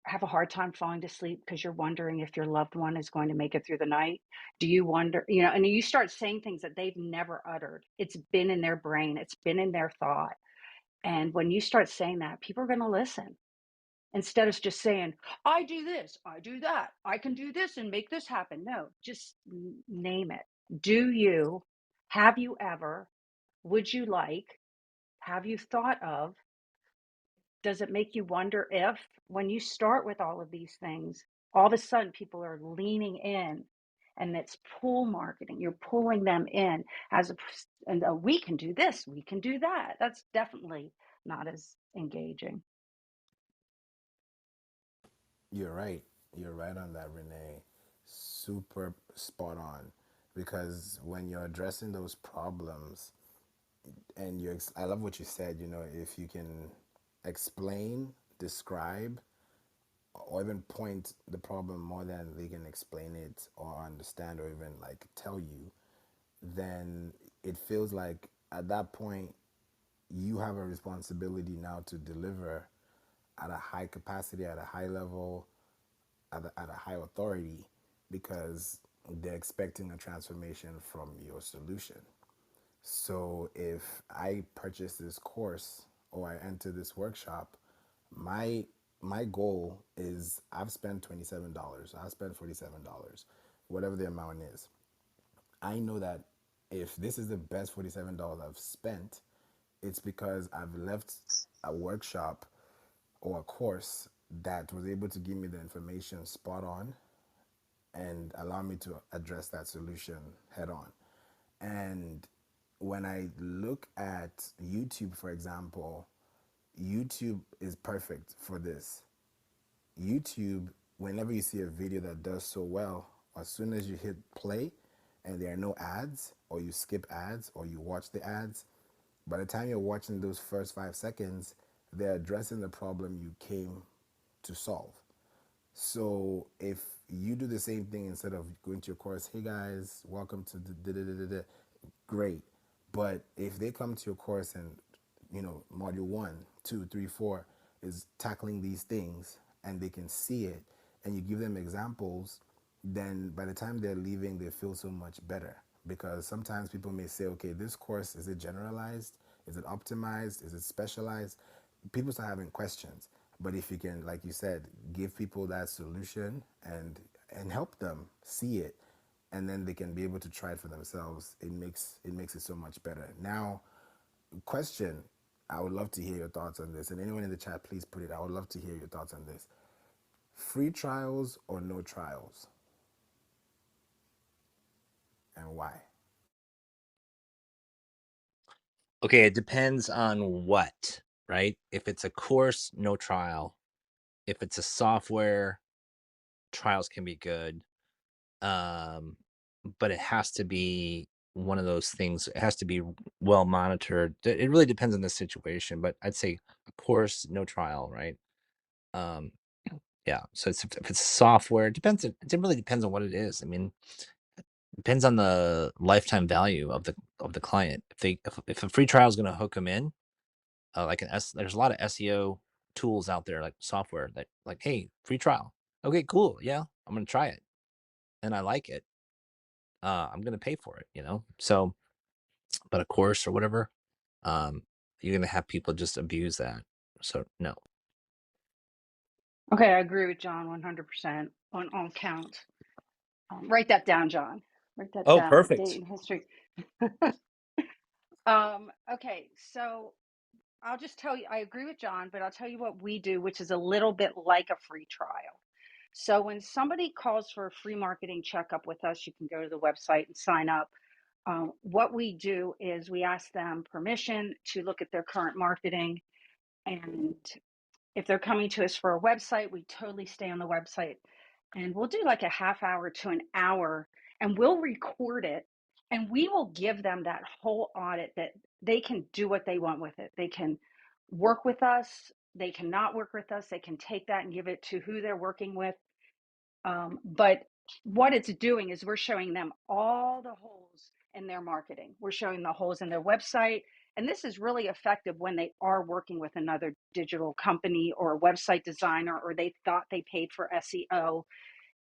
have a hard time falling to sleep because you're wondering if your loved one is going to make it through the night? Do you wonder, and you start saying things that they've never uttered. It's been in their brain, it's been in their thought. And when you start saying that, people are going to listen instead of just saying, I do this, I do that, I can do this and make this happen. No, just name it. Do you, have you ever, would you like, have you thought of, does it make you wonder if, when you start with all of these things, all of a sudden people are leaning in, and it's pull marketing. You're pulling them in and we can do this, we can do that. That's definitely not as engaging. You're right. You're right on that, Renee. Super spot on. Because when you're addressing those problems, and I love what you said, if you can explain describe or even point the problem more than they can explain it or understand or even like tell you, then it feels like at that point you have a responsibility now to deliver at a high capacity, at a high level, at a high authority, because they're expecting a transformation from your solution. So if I purchase this course or I enter this workshop, my my goal is I've spent $27. I've spent $47, whatever the amount is. I know that if this is the best $47 I've spent, it's because I've left a workshop or a course that was able to give me the information spot on and allow me to address that solution head on. And when I look at YouTube, for example, YouTube is perfect for this. YouTube, whenever you see a video that does so well, as soon as you hit play and there are no ads, or you skip ads, or you watch the ads, by the time you're watching those first 5 seconds, they're addressing the problem you came to solve. So if you do the same thing instead of going to your course, hey guys, welcome to the da da da da, great. But if they come to your course and module 1, 2, 3, 4 is tackling these things and they can see it, and you give them examples, then by the time they're leaving, they feel so much better. Because sometimes people may say, okay, this course, is it generalized? Is it optimized? Is it specialized? People start having questions. But if you can, like you said, give people that solution and help them see it, and then they can be able to try it for themselves, it makes it so much better. Now, question, I would love to hear your thoughts on this. And anyone in the chat, please put it. I would love to hear your thoughts on this. Free trials or no trials? And why? Okay, it depends on what, right? If it's a course, no trial. If it's a software, trials can be good. But it has to be one of those things. It has to be well monitored. It really depends on the situation, but I'd say a course, no trial, right? Um, yeah. So if it's software, it depends. It really depends on what it is. I mean, depends on the lifetime value of the client. If a free trial is going to hook them in, there's a lot of SEO tools out there, like software that like, hey, free trial. Okay, cool. Yeah, I'm going to try it, and I like it. I'm going to pay for it. So, but a course or whatever, you're going to have people just abuse that. So no. Okay, I agree with John 100% on all counts. Write that down, John. Write that Oh, down. Date perfect. and history. Okay, so I'll just tell you, I agree with John, but I'll tell you what we do, which is a little bit like a free trial. So when somebody calls for a free marketing checkup with us, you can go to the website and sign up. What we do is we ask them permission to look at their current marketing, and if they're coming to us for a website, we totally stay on the website, and we'll do like a half hour to an hour, and we'll record it, and we will give them that whole audit that they can do what they want with it. They can work with us, they cannot work with us, they can take that and give it to who they're working with. But what it's doing is we're showing them all the holes in their marketing. We're showing the holes in their website. And this is really effective when they are working with another digital company or a website designer, or they thought they paid for SEO.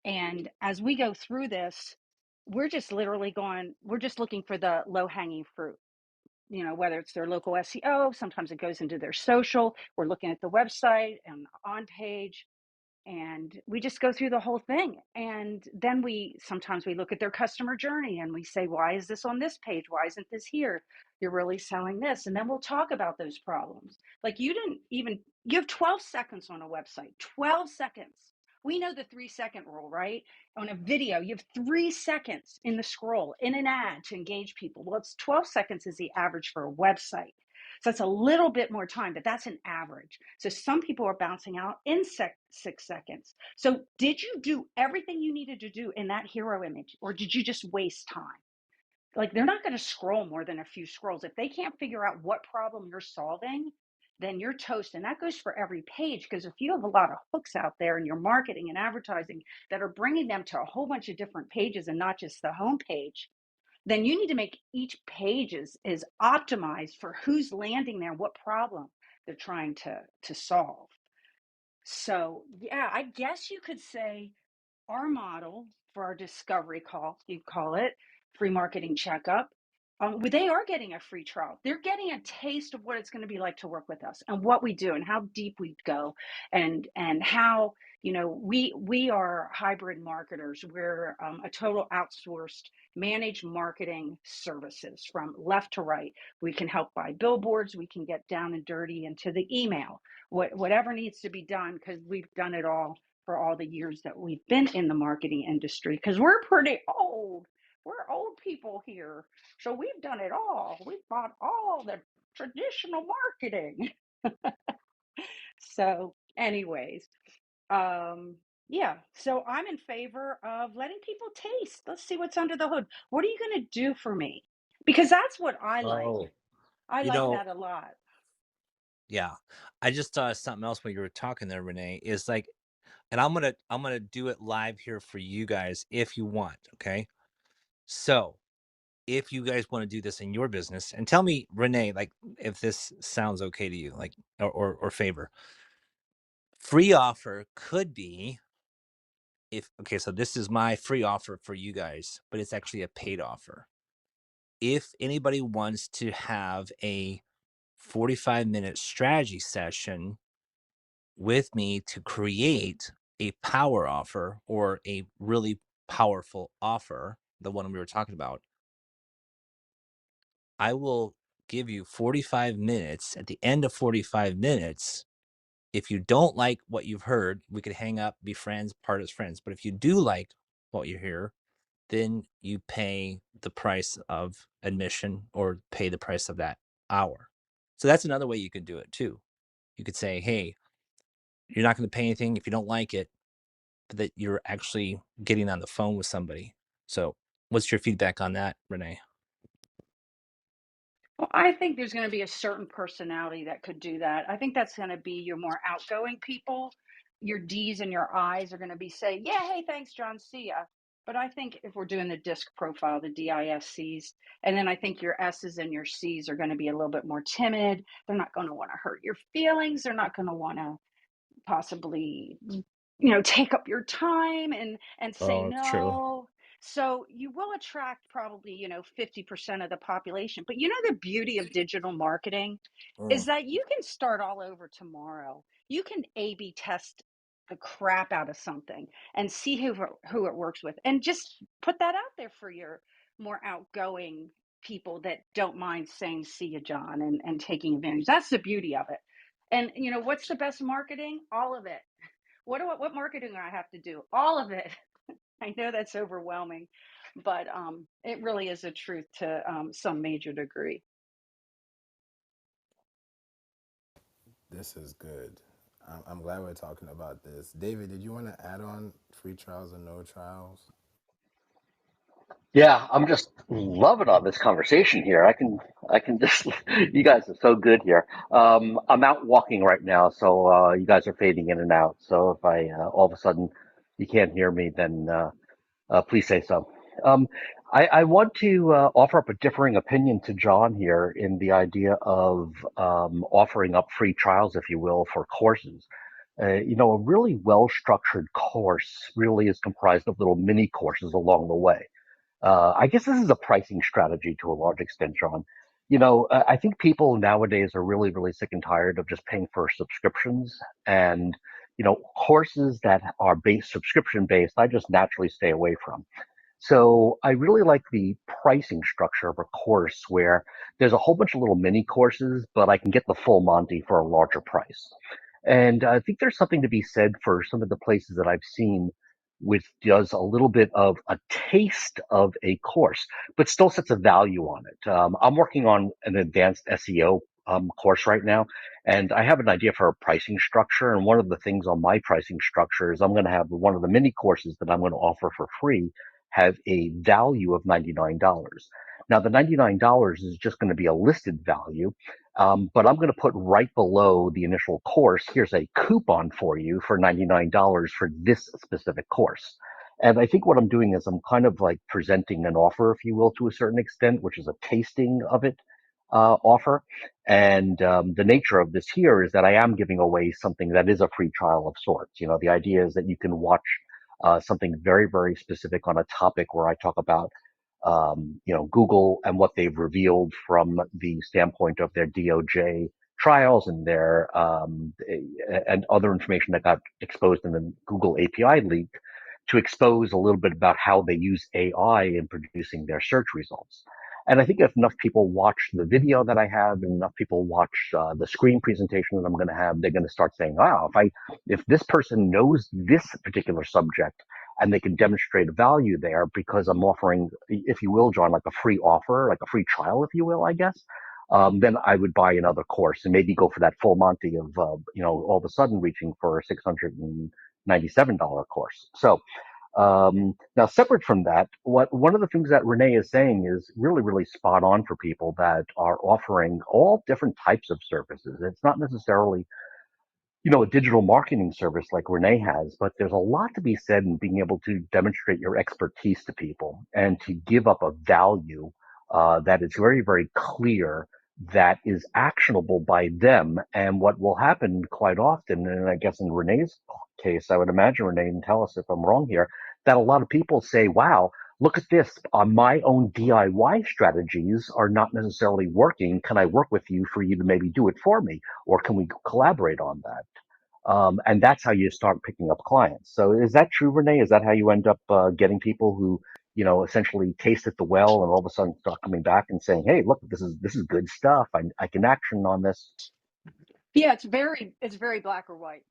And as we go through this, we're just literally we're just looking for the low hanging fruit. Whether it's their local SEO, sometimes it goes into their social. We're looking at the website and on page, and we just go through the whole thing. And then sometimes we look at their customer journey and we say, why is this on this page, why isn't this here, you're really selling this. And then we'll talk about those problems. Like, you have 12 seconds on a website. 12 seconds. We know the 3-second rule, right? On a video, you have 3 seconds in the scroll in an ad to engage people. Well, it's 12 seconds is the average for a website. So that's a little bit more time, but that's an average. So some people are bouncing out in 6 seconds. So did you do everything you needed to do in that hero image, or did you just waste time? Like, they're not going to scroll more than a few scrolls. If they can't figure out what problem you're solving, then you're toast. And that goes for every page, because if you have a lot of hooks out there in your marketing and advertising that are bringing them to a whole bunch of different pages and not just the home page, then you need to make each page is optimized for who's landing there, what problem they're trying to solve. So yeah, I guess you could say our model for our discovery call, you call it free marketing checkup, they are getting a free trial. They're getting a taste of what it's going to be like to work with us and what we do and how deep we go, and how, we are hybrid marketers. We're a total outsourced managed marketing services from left to right. We can help buy billboards. We can get down and dirty into the email, whatever needs to be done, because we've done it all for all the years that we've been in the marketing industry, because we're pretty old. We're old people here. So we've done it all. We've bought all the traditional marketing. So, anyways, um, yeah. So I'm in favor of letting people taste. Let's see what's under the hood. What are you going to do for me? Because that's what I like. Oh, I you like know, that a lot. yeah. I just thought something else when you were talking there, Renee, is like, and I'm gonna do it live here for you guys if you want, okay? So if you guys want to do this in your business, and tell me, Renee, like if this sounds okay to you, like or Favor. Free offer could be, if okay, so this is my free offer for you guys, but it's actually a paid offer. If anybody wants to have a 45-minute strategy session with me to create a power offer or a really powerful offer, the one we were talking about, I will give you 45 minutes. At the end of 45 minutes, if you don't like what you've heard, we could hang up, be friends, part as friends. But if you do like what you hear, then you pay the price of admission or pay the price of that hour. So that's another way you could do it too. You could say, hey, you're not going to pay anything if you don't like it, but that you're actually getting on the phone with somebody. So what's your feedback on that, Renee? Well, I think there's going to be a certain personality that could do that. I think that's going to be your more outgoing people. Your D's and your I's are going to be saying, yeah, hey, thanks, John, see ya. But I think if we're doing the DISC profile, the DISCs, and then I think your S's and your C's are going to be a little bit more timid. They're not going to want to hurt your feelings. They're not going to want to possibly, take up your time and say Oh, true. no. So you will attract probably, 50% of the population. But the beauty of digital marketing is Mm. that you can start all over tomorrow. You can A/B test the crap out of something and see who it works with, and just put that out there for your more outgoing people that don't mind saying see you, John, and taking advantage. That's the beauty of it. And what's the best marketing? All of it. What marketing do I have to do? All of it. I know that's overwhelming, but it really is a truth to some major degree. This is good. I'm glad we're talking about this. David, did you want to add on free trials and no trials? Yeah, I'm just loving on this conversation here. I can just, you guys are so good here. I'm out walking right now, so you guys are fading in and out. So if I all of a sudden you can't hear me, then please say so. Um, I want to offer up a differing opinion to John here in the idea of offering up free trials, if you will, for courses. A really well-structured course really is comprised of little mini courses along the way. I guess this is a pricing strategy to a large extent, John. I think people nowadays are really, really sick and tired of just paying for subscriptions, and courses that are based subscription based, I just naturally stay away from. So I really like the pricing structure of a course where there's a whole bunch of little mini courses, but I can get the full Monty for a larger price. And I think there's something to be said for some of the places that I've seen which does a little bit of a taste of a course, but still sets a value on it. I'm working on an advanced SEO course right now, and I have an idea for a pricing structure. And one of the things on my pricing structure is I'm going to have one of the mini courses that I'm going to offer for free have a value of $99. Now, the $99 is just going to be a listed value, but I'm going to put right below the initial course, here's a coupon for you for $99 for this specific course. And I think what I'm doing is I'm kind of like presenting an offer, if you will, to a certain extent, which is a tasting of it offer. And the nature of this here is that I am giving away something that is a free trial of sorts. You know, the idea is that you can watch something very, very specific on a topic where I talk about Google and what they've revealed from the standpoint of their DOJ trials and their and other information that got exposed in the Google API leak to expose a little bit about how they use AI in producing their search results. And I think if enough people watch the video that I have and enough people watch the screen presentation that I'm going to have, they're going to start saying, wow, if this person knows this particular subject and they can demonstrate value there because I'm offering, if you will, John, like a free offer, like a free trial, if you will, I guess, then I would buy another course and maybe go for that full Monty of, all of a sudden reaching for a $697 course. So, now, separate from that, one of the things that Renee is saying is really, really spot on for people that are offering all different types of services. It's not necessarily a digital marketing service like Renee has, but there's a lot to be said in being able to demonstrate your expertise to people and to give up a value that is very, very clear, that is actionable by them. And what will happen quite often, and I guess in Renee's case, I would imagine, Renee, and tell us if I'm wrong here, that a lot of people say, wow, look at this. My own DIY strategies are not necessarily working. Can I work with you for you to maybe do it for me? Or can we collaborate on that? And that's how you start picking up clients. So is that true, Renee? Is that how you end up getting people who, essentially taste at the well and all of a sudden start coming back and saying, hey, look, this is good stuff. I can action on this. Yeah, it's very black or white.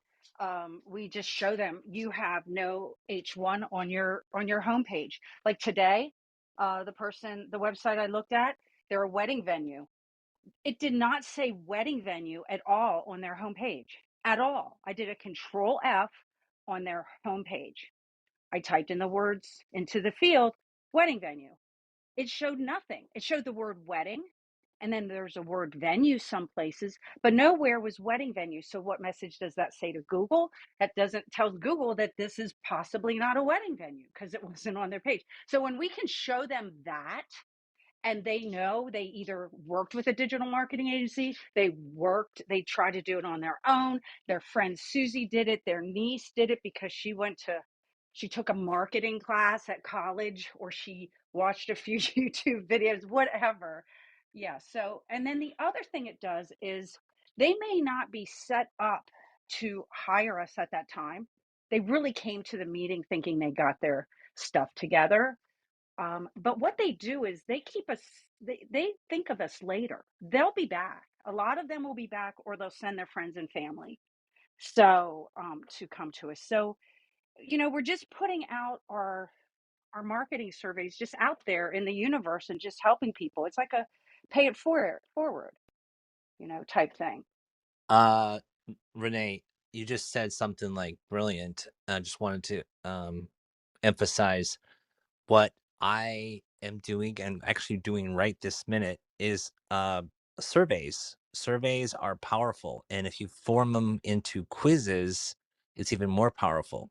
We just show them you have no H1 on your homepage. Like today, the website I looked at, they're a wedding venue. It did not say wedding venue at all on their homepage at all. I did a control F on their homepage. I typed in the words into the field, wedding venue. It showed nothing. It showed the word wedding, and then there's a word venue some places, but nowhere was wedding venue. So what message does that say to Google? That doesn't tell Google that this is possibly not a wedding venue because it wasn't on their page. So when we can show them that, and they know, they either worked with a digital marketing agency, they tried to do it on their own, their friend Susie did it, their niece did it because she took a marketing class at college, or she watched a few YouTube videos, whatever. Yeah. So, and then the other thing it does is they may not be set up to hire us at that time. They really came to the meeting thinking they got their stuff together. But what they do is they keep us, they think of us later. They'll be back. A lot of them will be back, or they'll send their friends and family. So, to come to us. So, we're just putting out our marketing surveys just out there in the universe and just helping people. It's like a pay it forward, type thing. Renee, you just said something like brilliant. I just wanted to emphasize what I am doing and actually doing right this minute is surveys. Surveys are powerful, and if you form them into quizzes, it's even more powerful.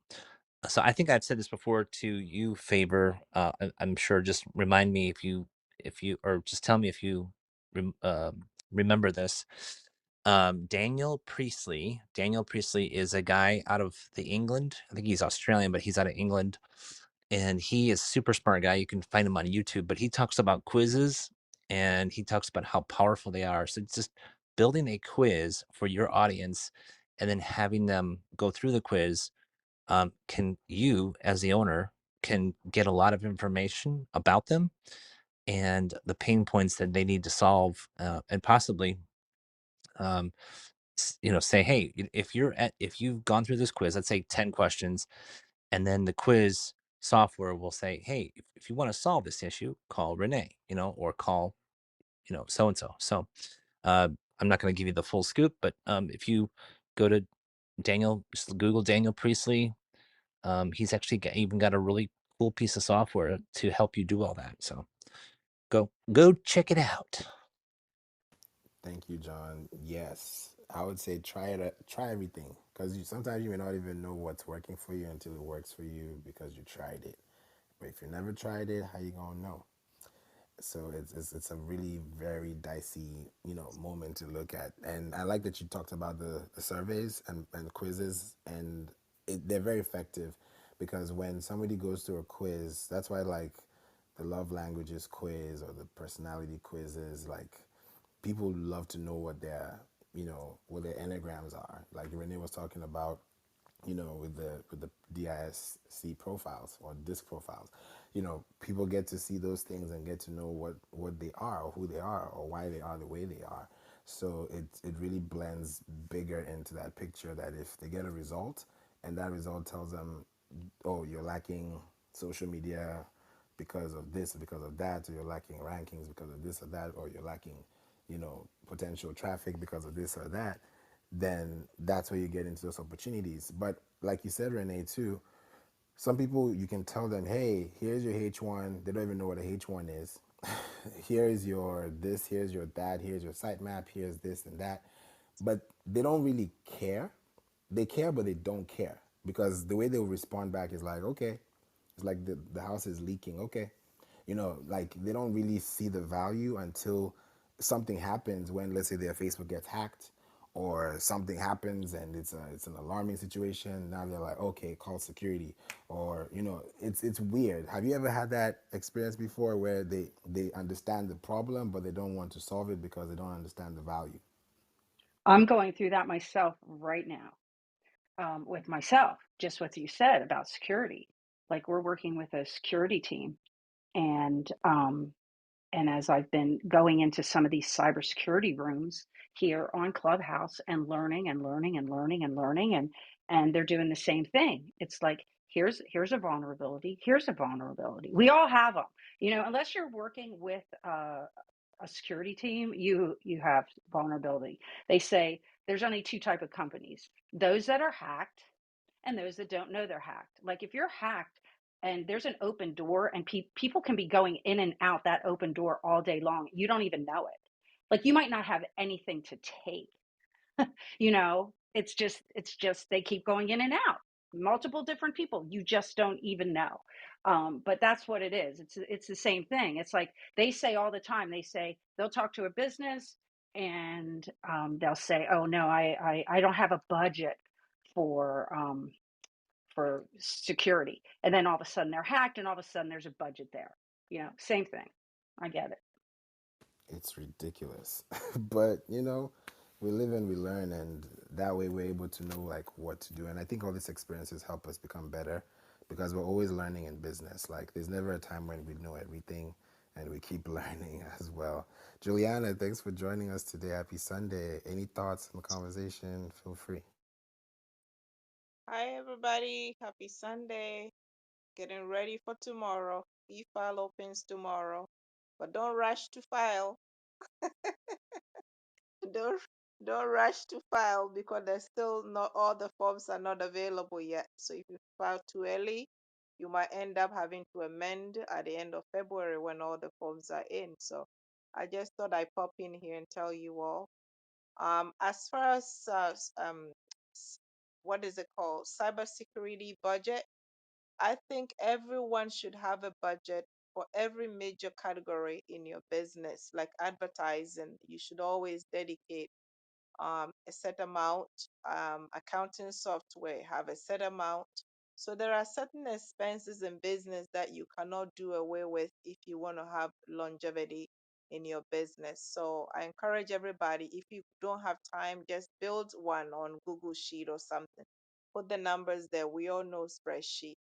So I think I've said this before to you, Favour. I'm sure. Just remind me or just tell me if you remember this. Daniel Priestley. Daniel Priestley is a guy out of the England. I think he's Australian, but he's out of England, and he is a super smart guy. You can find him on YouTube, but he talks about quizzes and he talks about how powerful they are. So it's just building a quiz for your audience and then having them go through the quiz. Can you, as the owner, can get a lot of information about them and the pain points that they need to solve, and possibly um, say, hey, if you've gone through this quiz, let's say 10 questions, and then the quiz software will say, hey, if you want to solve this issue, call Renee, or call so and so. So I'm not going to give you the full scoop, but if you go to Daniel, just Google Daniel Priestley, he's actually even got a really cool piece of software to help you do all that. So Go check it out. Thank you, John. Yes, I would say try it. Try everything, because sometimes you may not even know what's working for you until it works for you because you tried it. But if you never tried it, how you gonna know? So it's a really very dicey, moment to look at. And I like that you talked about the surveys and quizzes, and they're very effective, because when somebody goes through a quiz, that's why, like, the love languages quiz or the personality quizzes, like, people love to know what their enneagrams are. Like Renee was talking about, with the DISC profiles or disc profiles. People get to see those things and get to know what they are, or who they are, or why they are the way they are. So it really blends bigger into that picture, that if they get a result and that result tells them, oh, you're lacking social media because of this, because of that, or you're lacking rankings because of this or that, or you're lacking, potential traffic because of this or that, then that's where you get into those opportunities. But like you said, Renee, too, some people, you can tell them, hey, here's your H1. They don't even know what a H1 is. Here's your this, here's your that, here's your sitemap, here's this and that. But they don't really care. They care, but they don't care, because the way they'll respond back is like, okay, it's like the house is leaking. Okay. Like, they don't really see the value until something happens, when, let's say, their Facebook gets hacked, or something happens and it's an alarming situation. Now they're like, okay, call security. Or, it's weird. Have you ever had that experience before, where they understand the problem, but they don't want to solve it because they don't understand the value? I'm going through that myself right now, with myself, just what you said about security. Like, we're working with a security team, and and as I've been going into some of these cybersecurity rooms here on Clubhouse and learning and learning and learning and learning, and they're doing the same thing. It's like, here's a vulnerability, here's a vulnerability. We all have them, unless you're working with a security team, you have vulnerability. They say there's only two type of companies: those that are hacked and those that don't know they're hacked. Like, if you're hacked and there's an open door, and people can be going in and out that open door all day long, you don't even know it. Like, you might not have anything to take. It's just they keep going in and out, multiple different people, you just don't even know. But that's what it is. It's the same thing. It's like, they say all the time, they say they'll talk to a business, and they'll say, oh no, I don't have a budget for security. And then all of a sudden they're hacked, and all of a sudden there's a budget there. Same thing. I get it. It's ridiculous. But, we live and we learn, and that way we're able to know, like, what to do. And I think all these experiences help us become better, because we're always learning in business. Like, there's never a time when we know everything, and we keep learning as well. Juliana, thanks for joining us today. Happy Sunday. Any thoughts on the conversation? Feel free. Hi, everybody. Happy Sunday. Getting ready for tomorrow. E-file opens tomorrow. But don't rush to file. Don't don't rush to file, because there's still not all the forms are not available yet. So if you file too early, you might end up having to amend at the end of February when all the forms are in. So I just thought I'd pop in here and tell you all. As far as s- what is it called? Cybersecurity budget. I think everyone should have a budget for every major category in your business, like advertising. You should always dedicate a set amount. Accounting software have a set amount. So there are certain expenses in business that you cannot do away with if you want to have longevity in your business. So I encourage everybody, if you don't have time, just build one on Google Sheet or something. Put the numbers there. We all know spreadsheet,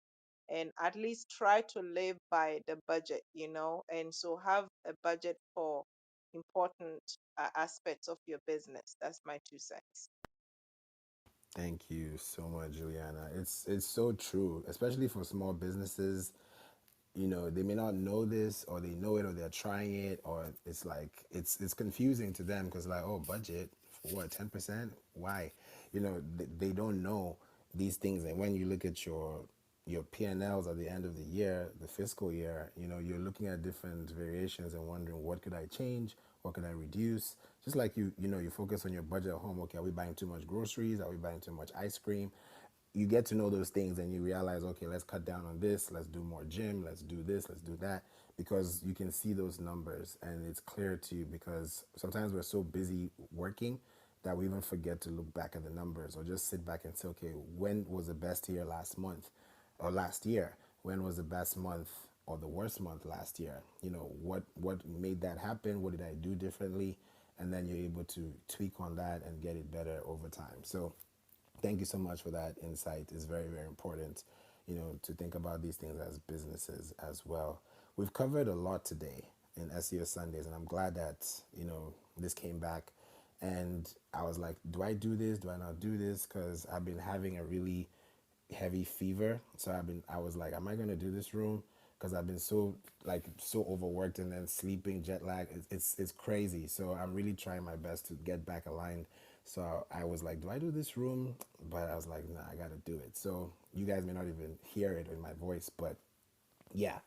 and at least try to live by the budget. And so have a budget for important aspects of your business. That's my 2 cents. Thank you so much, Juliana. It's so true, especially for small businesses. They may not know this, or they know it, or they're trying it, or it's like it's confusing to them, because, like, oh, budget for what, 10%? Why? They don't know these things. And when you look at your your P&Ls at the end of the year, the fiscal year, you're looking at different variations and wondering what could I change, what could I reduce. Just like you focus on your budget at home. Okay, are we buying too much groceries? Are we buying too much ice cream? You get to know those things and you realize, okay, let's cut down on this, let's do more gym, let's do this, let's do that, because you can see those numbers and it's clear to you, because sometimes we're so busy working that we even forget to look back at the numbers or just sit back and say, okay, when was the best year last month or last year? When was the best month or the worst month last year? What made that happen? What did I do differently? And then you're able to tweak on that and get it better over time. So thank you so much for that insight. It's very, very important, to think about these things as businesses as well. We've covered a lot today in SEO Sundays, and I'm glad that, this came back. And I was like, do I do this? Do I not do this? Because I've been having a really heavy fever. So I was like, am I going to do this room? Because I've been so overworked and then sleeping, jet lag. It's crazy. So I'm really trying my best to get back aligned. So I was like, do I do this room? But I was like, nah, I got to do it. So you guys may not even hear it in my voice, but yeah,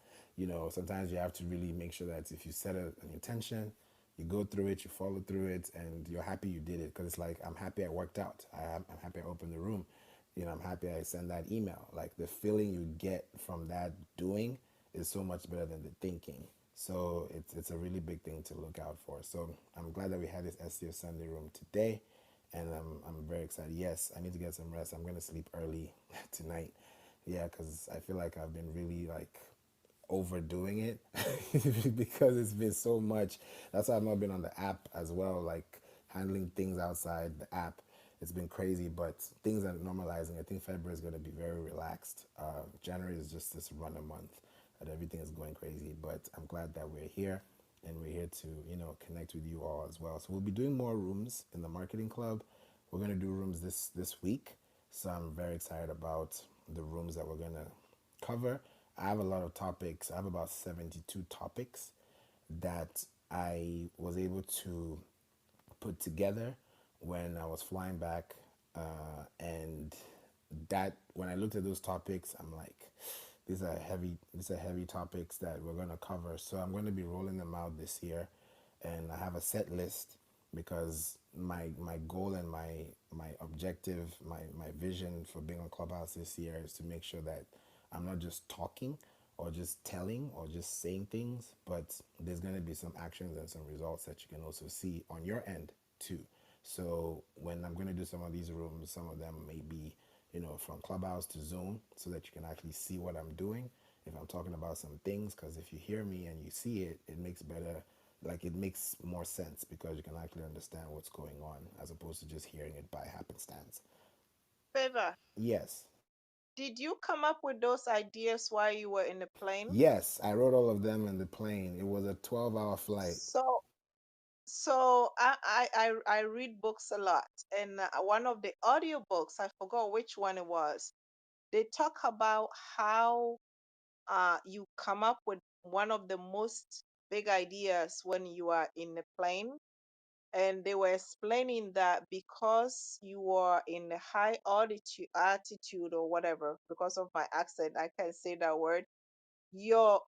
sometimes you have to really make sure that if you set an intention, you go through it, you follow through it, and you're happy you did it. Because it's like, I'm happy I worked out. I'm happy I opened the room. I'm happy I sent that email. Like, the feeling you get from that doing is so much better than the thinking. So it's a really big thing to look out for. So I'm glad that we had this SEO Sunday room today, and I'm very excited. Yes, I need to get some rest. I'm gonna sleep early tonight. Yeah, because I feel like I've been really like overdoing it because it's been so much. That's why I've not been on the app as well, like handling things outside the app. It's been crazy, but things are normalizing. I think February is going to be very relaxed. January is just this runner month and everything is going crazy, but I'm glad that we're here and we're here to, connect with you all as well. So we'll be doing more rooms in the marketing club. We're going to do rooms this week. So I'm very excited about the rooms that we're going to cover. I have a lot of topics. I have about 72 topics that I was able to put together when I was flying back. And that when I looked at those topics, I'm like, these are heavy topics that we're going to cover. So I'm going to be rolling them out this year, and I have a set list because my goal and my objective, my vision for being on Clubhouse this year is to make sure that I'm not just talking or just telling or just saying things, but there's going to be some actions and some results that you can also see on your end too. So when I'm going to do some of these rooms, some of them may be, from Clubhouse to Zoom, so that you can actually see what I'm doing if I'm talking about some things. Because if you hear me and you see it, it makes better, like it makes more sense because you can actually understand what's going on as opposed to just hearing it by happenstance. Favor, Yes. did you come up with those ideas while you were in the plane? Yes, I wrote all of them in the plane. It was a 12-hour flight. So, so I read books a lot, and one of the audiobooks, I forgot which one it was. They talk about how you come up with one of the most big ideas when you are in the plane. And they were explaining that because you are in a high altitude or whatever, because of my accent, I can't say that word. Your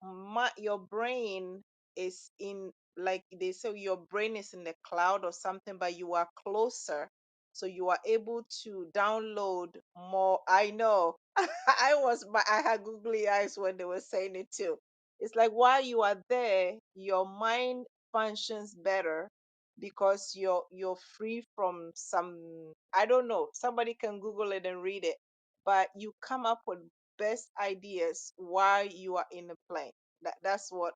brain is in, like they say, your brain is in the cloud or something, but you are closer, so you are able to download more. I know. I had googly eyes when they were saying it too. It's like while you are there, your mind functions better because you're free from some, I don't know, somebody can google it and read it, but you come up with best ideas while you are in the plane. That's what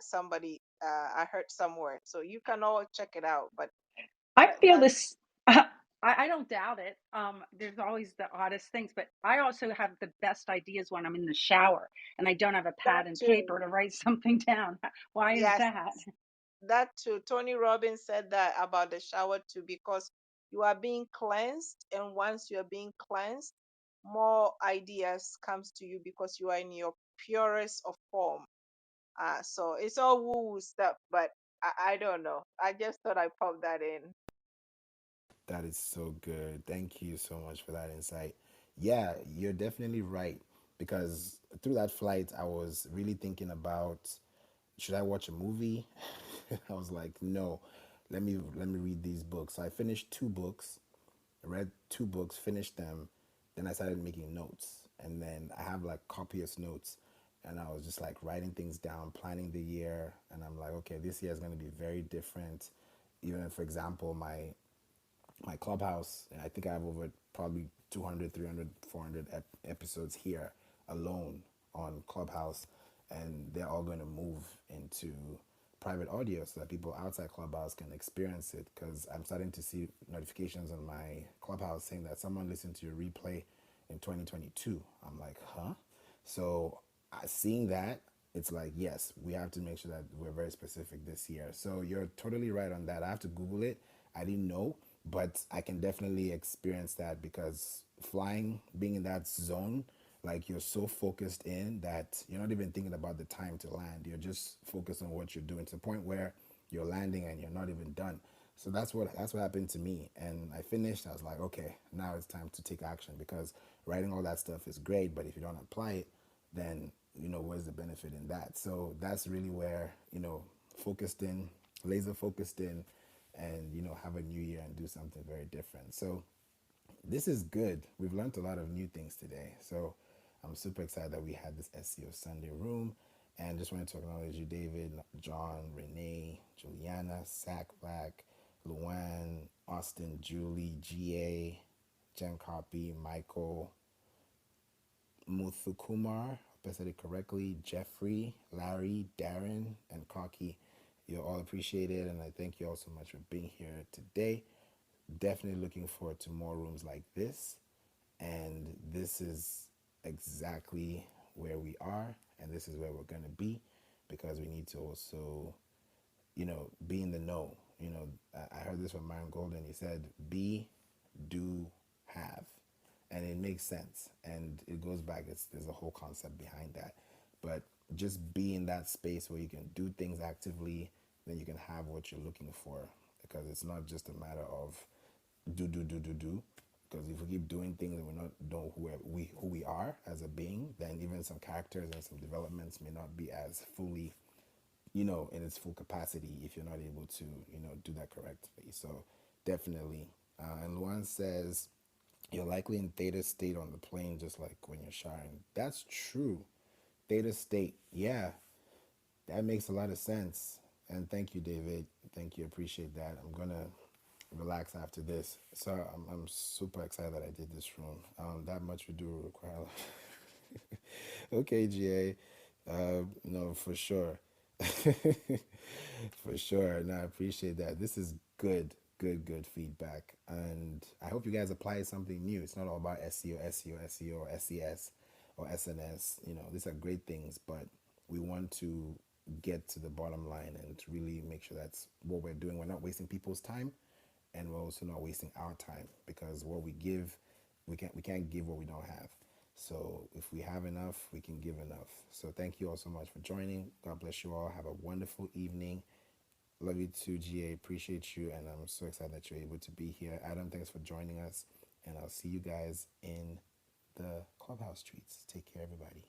somebody I heard somewhere. So you can all check it out. But I feel that's this. I don't doubt it. There's always the oddest things, but I also have the best ideas when I'm in the shower and I don't have a that pad and too. paper to write something down. Why is Yes, that? that too. Tony Robbins said that about the shower too, because you are being cleansed, and once you are being cleansed, more ideas comes to you because you are in your purest of form. So it's all woo stuff, but I don't know. I just thought I popped that in. That is so good. Thank you so much for that insight. Yeah, you're definitely right. because through that flight, I was really thinking about, should I watch a movie? I was like, no, let me read these books. So I finished 2 books. I read 2 books, finished them. Then I started making notes. And then I have like copious notes. And I was just like writing things down, planning the year. And I'm like, okay, this year is going to be very different. Even for example, my clubhouse, I think I have over probably 200, 300, 400 episodes here alone on Clubhouse, and they're all going to move into private audio so that people outside Clubhouse can experience it, because I'm starting to see notifications on my Clubhouse saying that someone listened to your replay in 2022. I'm like, huh? So seeing that, it's like, yes, we have to make sure that we're very specific this year. So you're totally right on that. I have to Google it. I didn't know, but I can definitely experience that, because flying, being in that zone, like you're so focused in that you're not even thinking about the time to land. You're just focused on what you're doing to the point where you're landing and you're not even done. So that's what happened to me. And I finished. I was like, okay, now it's time to take action, because writing all that stuff is great, but if you don't apply it, then where's the benefit in that? So that's really where focused in, laser focused in, and have a new year and do something very different. So this is good. We've learned a lot of new things today. So I'm super excited that we had this SEO Sunday room. And just wanted to acknowledge you, David, John, Renee, Juliana, Sack Black, Luann, Austin, Julie, GA, Jen Copy, Michael, Muthukumar, if I said it correctly, Jeffrey, Larry, Darren, and Cocky. You're all appreciated, and I thank you all so much for being here today. Definitely looking forward to more rooms like this. And this is exactly where we are, and this is where we're going to be, because we need to also be in the know. I heard this from Myron Golden. He said, be, do, have. And it makes sense. And it goes back, there's a whole concept behind that. But just be in that space where you can do things actively, then you can have what you're looking for. Because it's not just a matter of do. Because if we keep doing things and we're not know who we are as a being, then even some characters and some developments may not be as fully in its full capacity if you're not able to, do that correctly. So definitely. And Luan says, you're likely in theta state on the plane, just like when you're showering. That's true. Theta state. Yeah, that makes a lot of sense. And thank you, David. Thank you. Appreciate that. I'm going to relax after this. So I'm super excited that I did this room. That much we do require. Okay, GA. No, for sure. For sure. No, I appreciate that. This is good feedback. And I hope you guys apply something new. It's not all about SEO, or SES or SNS. These are great things, but we want to get to the bottom line and to really make sure that's what we're doing. We're not wasting people's time, and we're also not wasting our time, because what we give, we can't give what we don't have. So if we have enough, we can give enough. So thank you all so much for joining. God bless you all. Have a wonderful evening. Love you too, GA. Appreciate you, and I'm so excited that you're able to be here. Adam, thanks for joining us, and I'll see you guys in the clubhouse streets. Take care, everybody.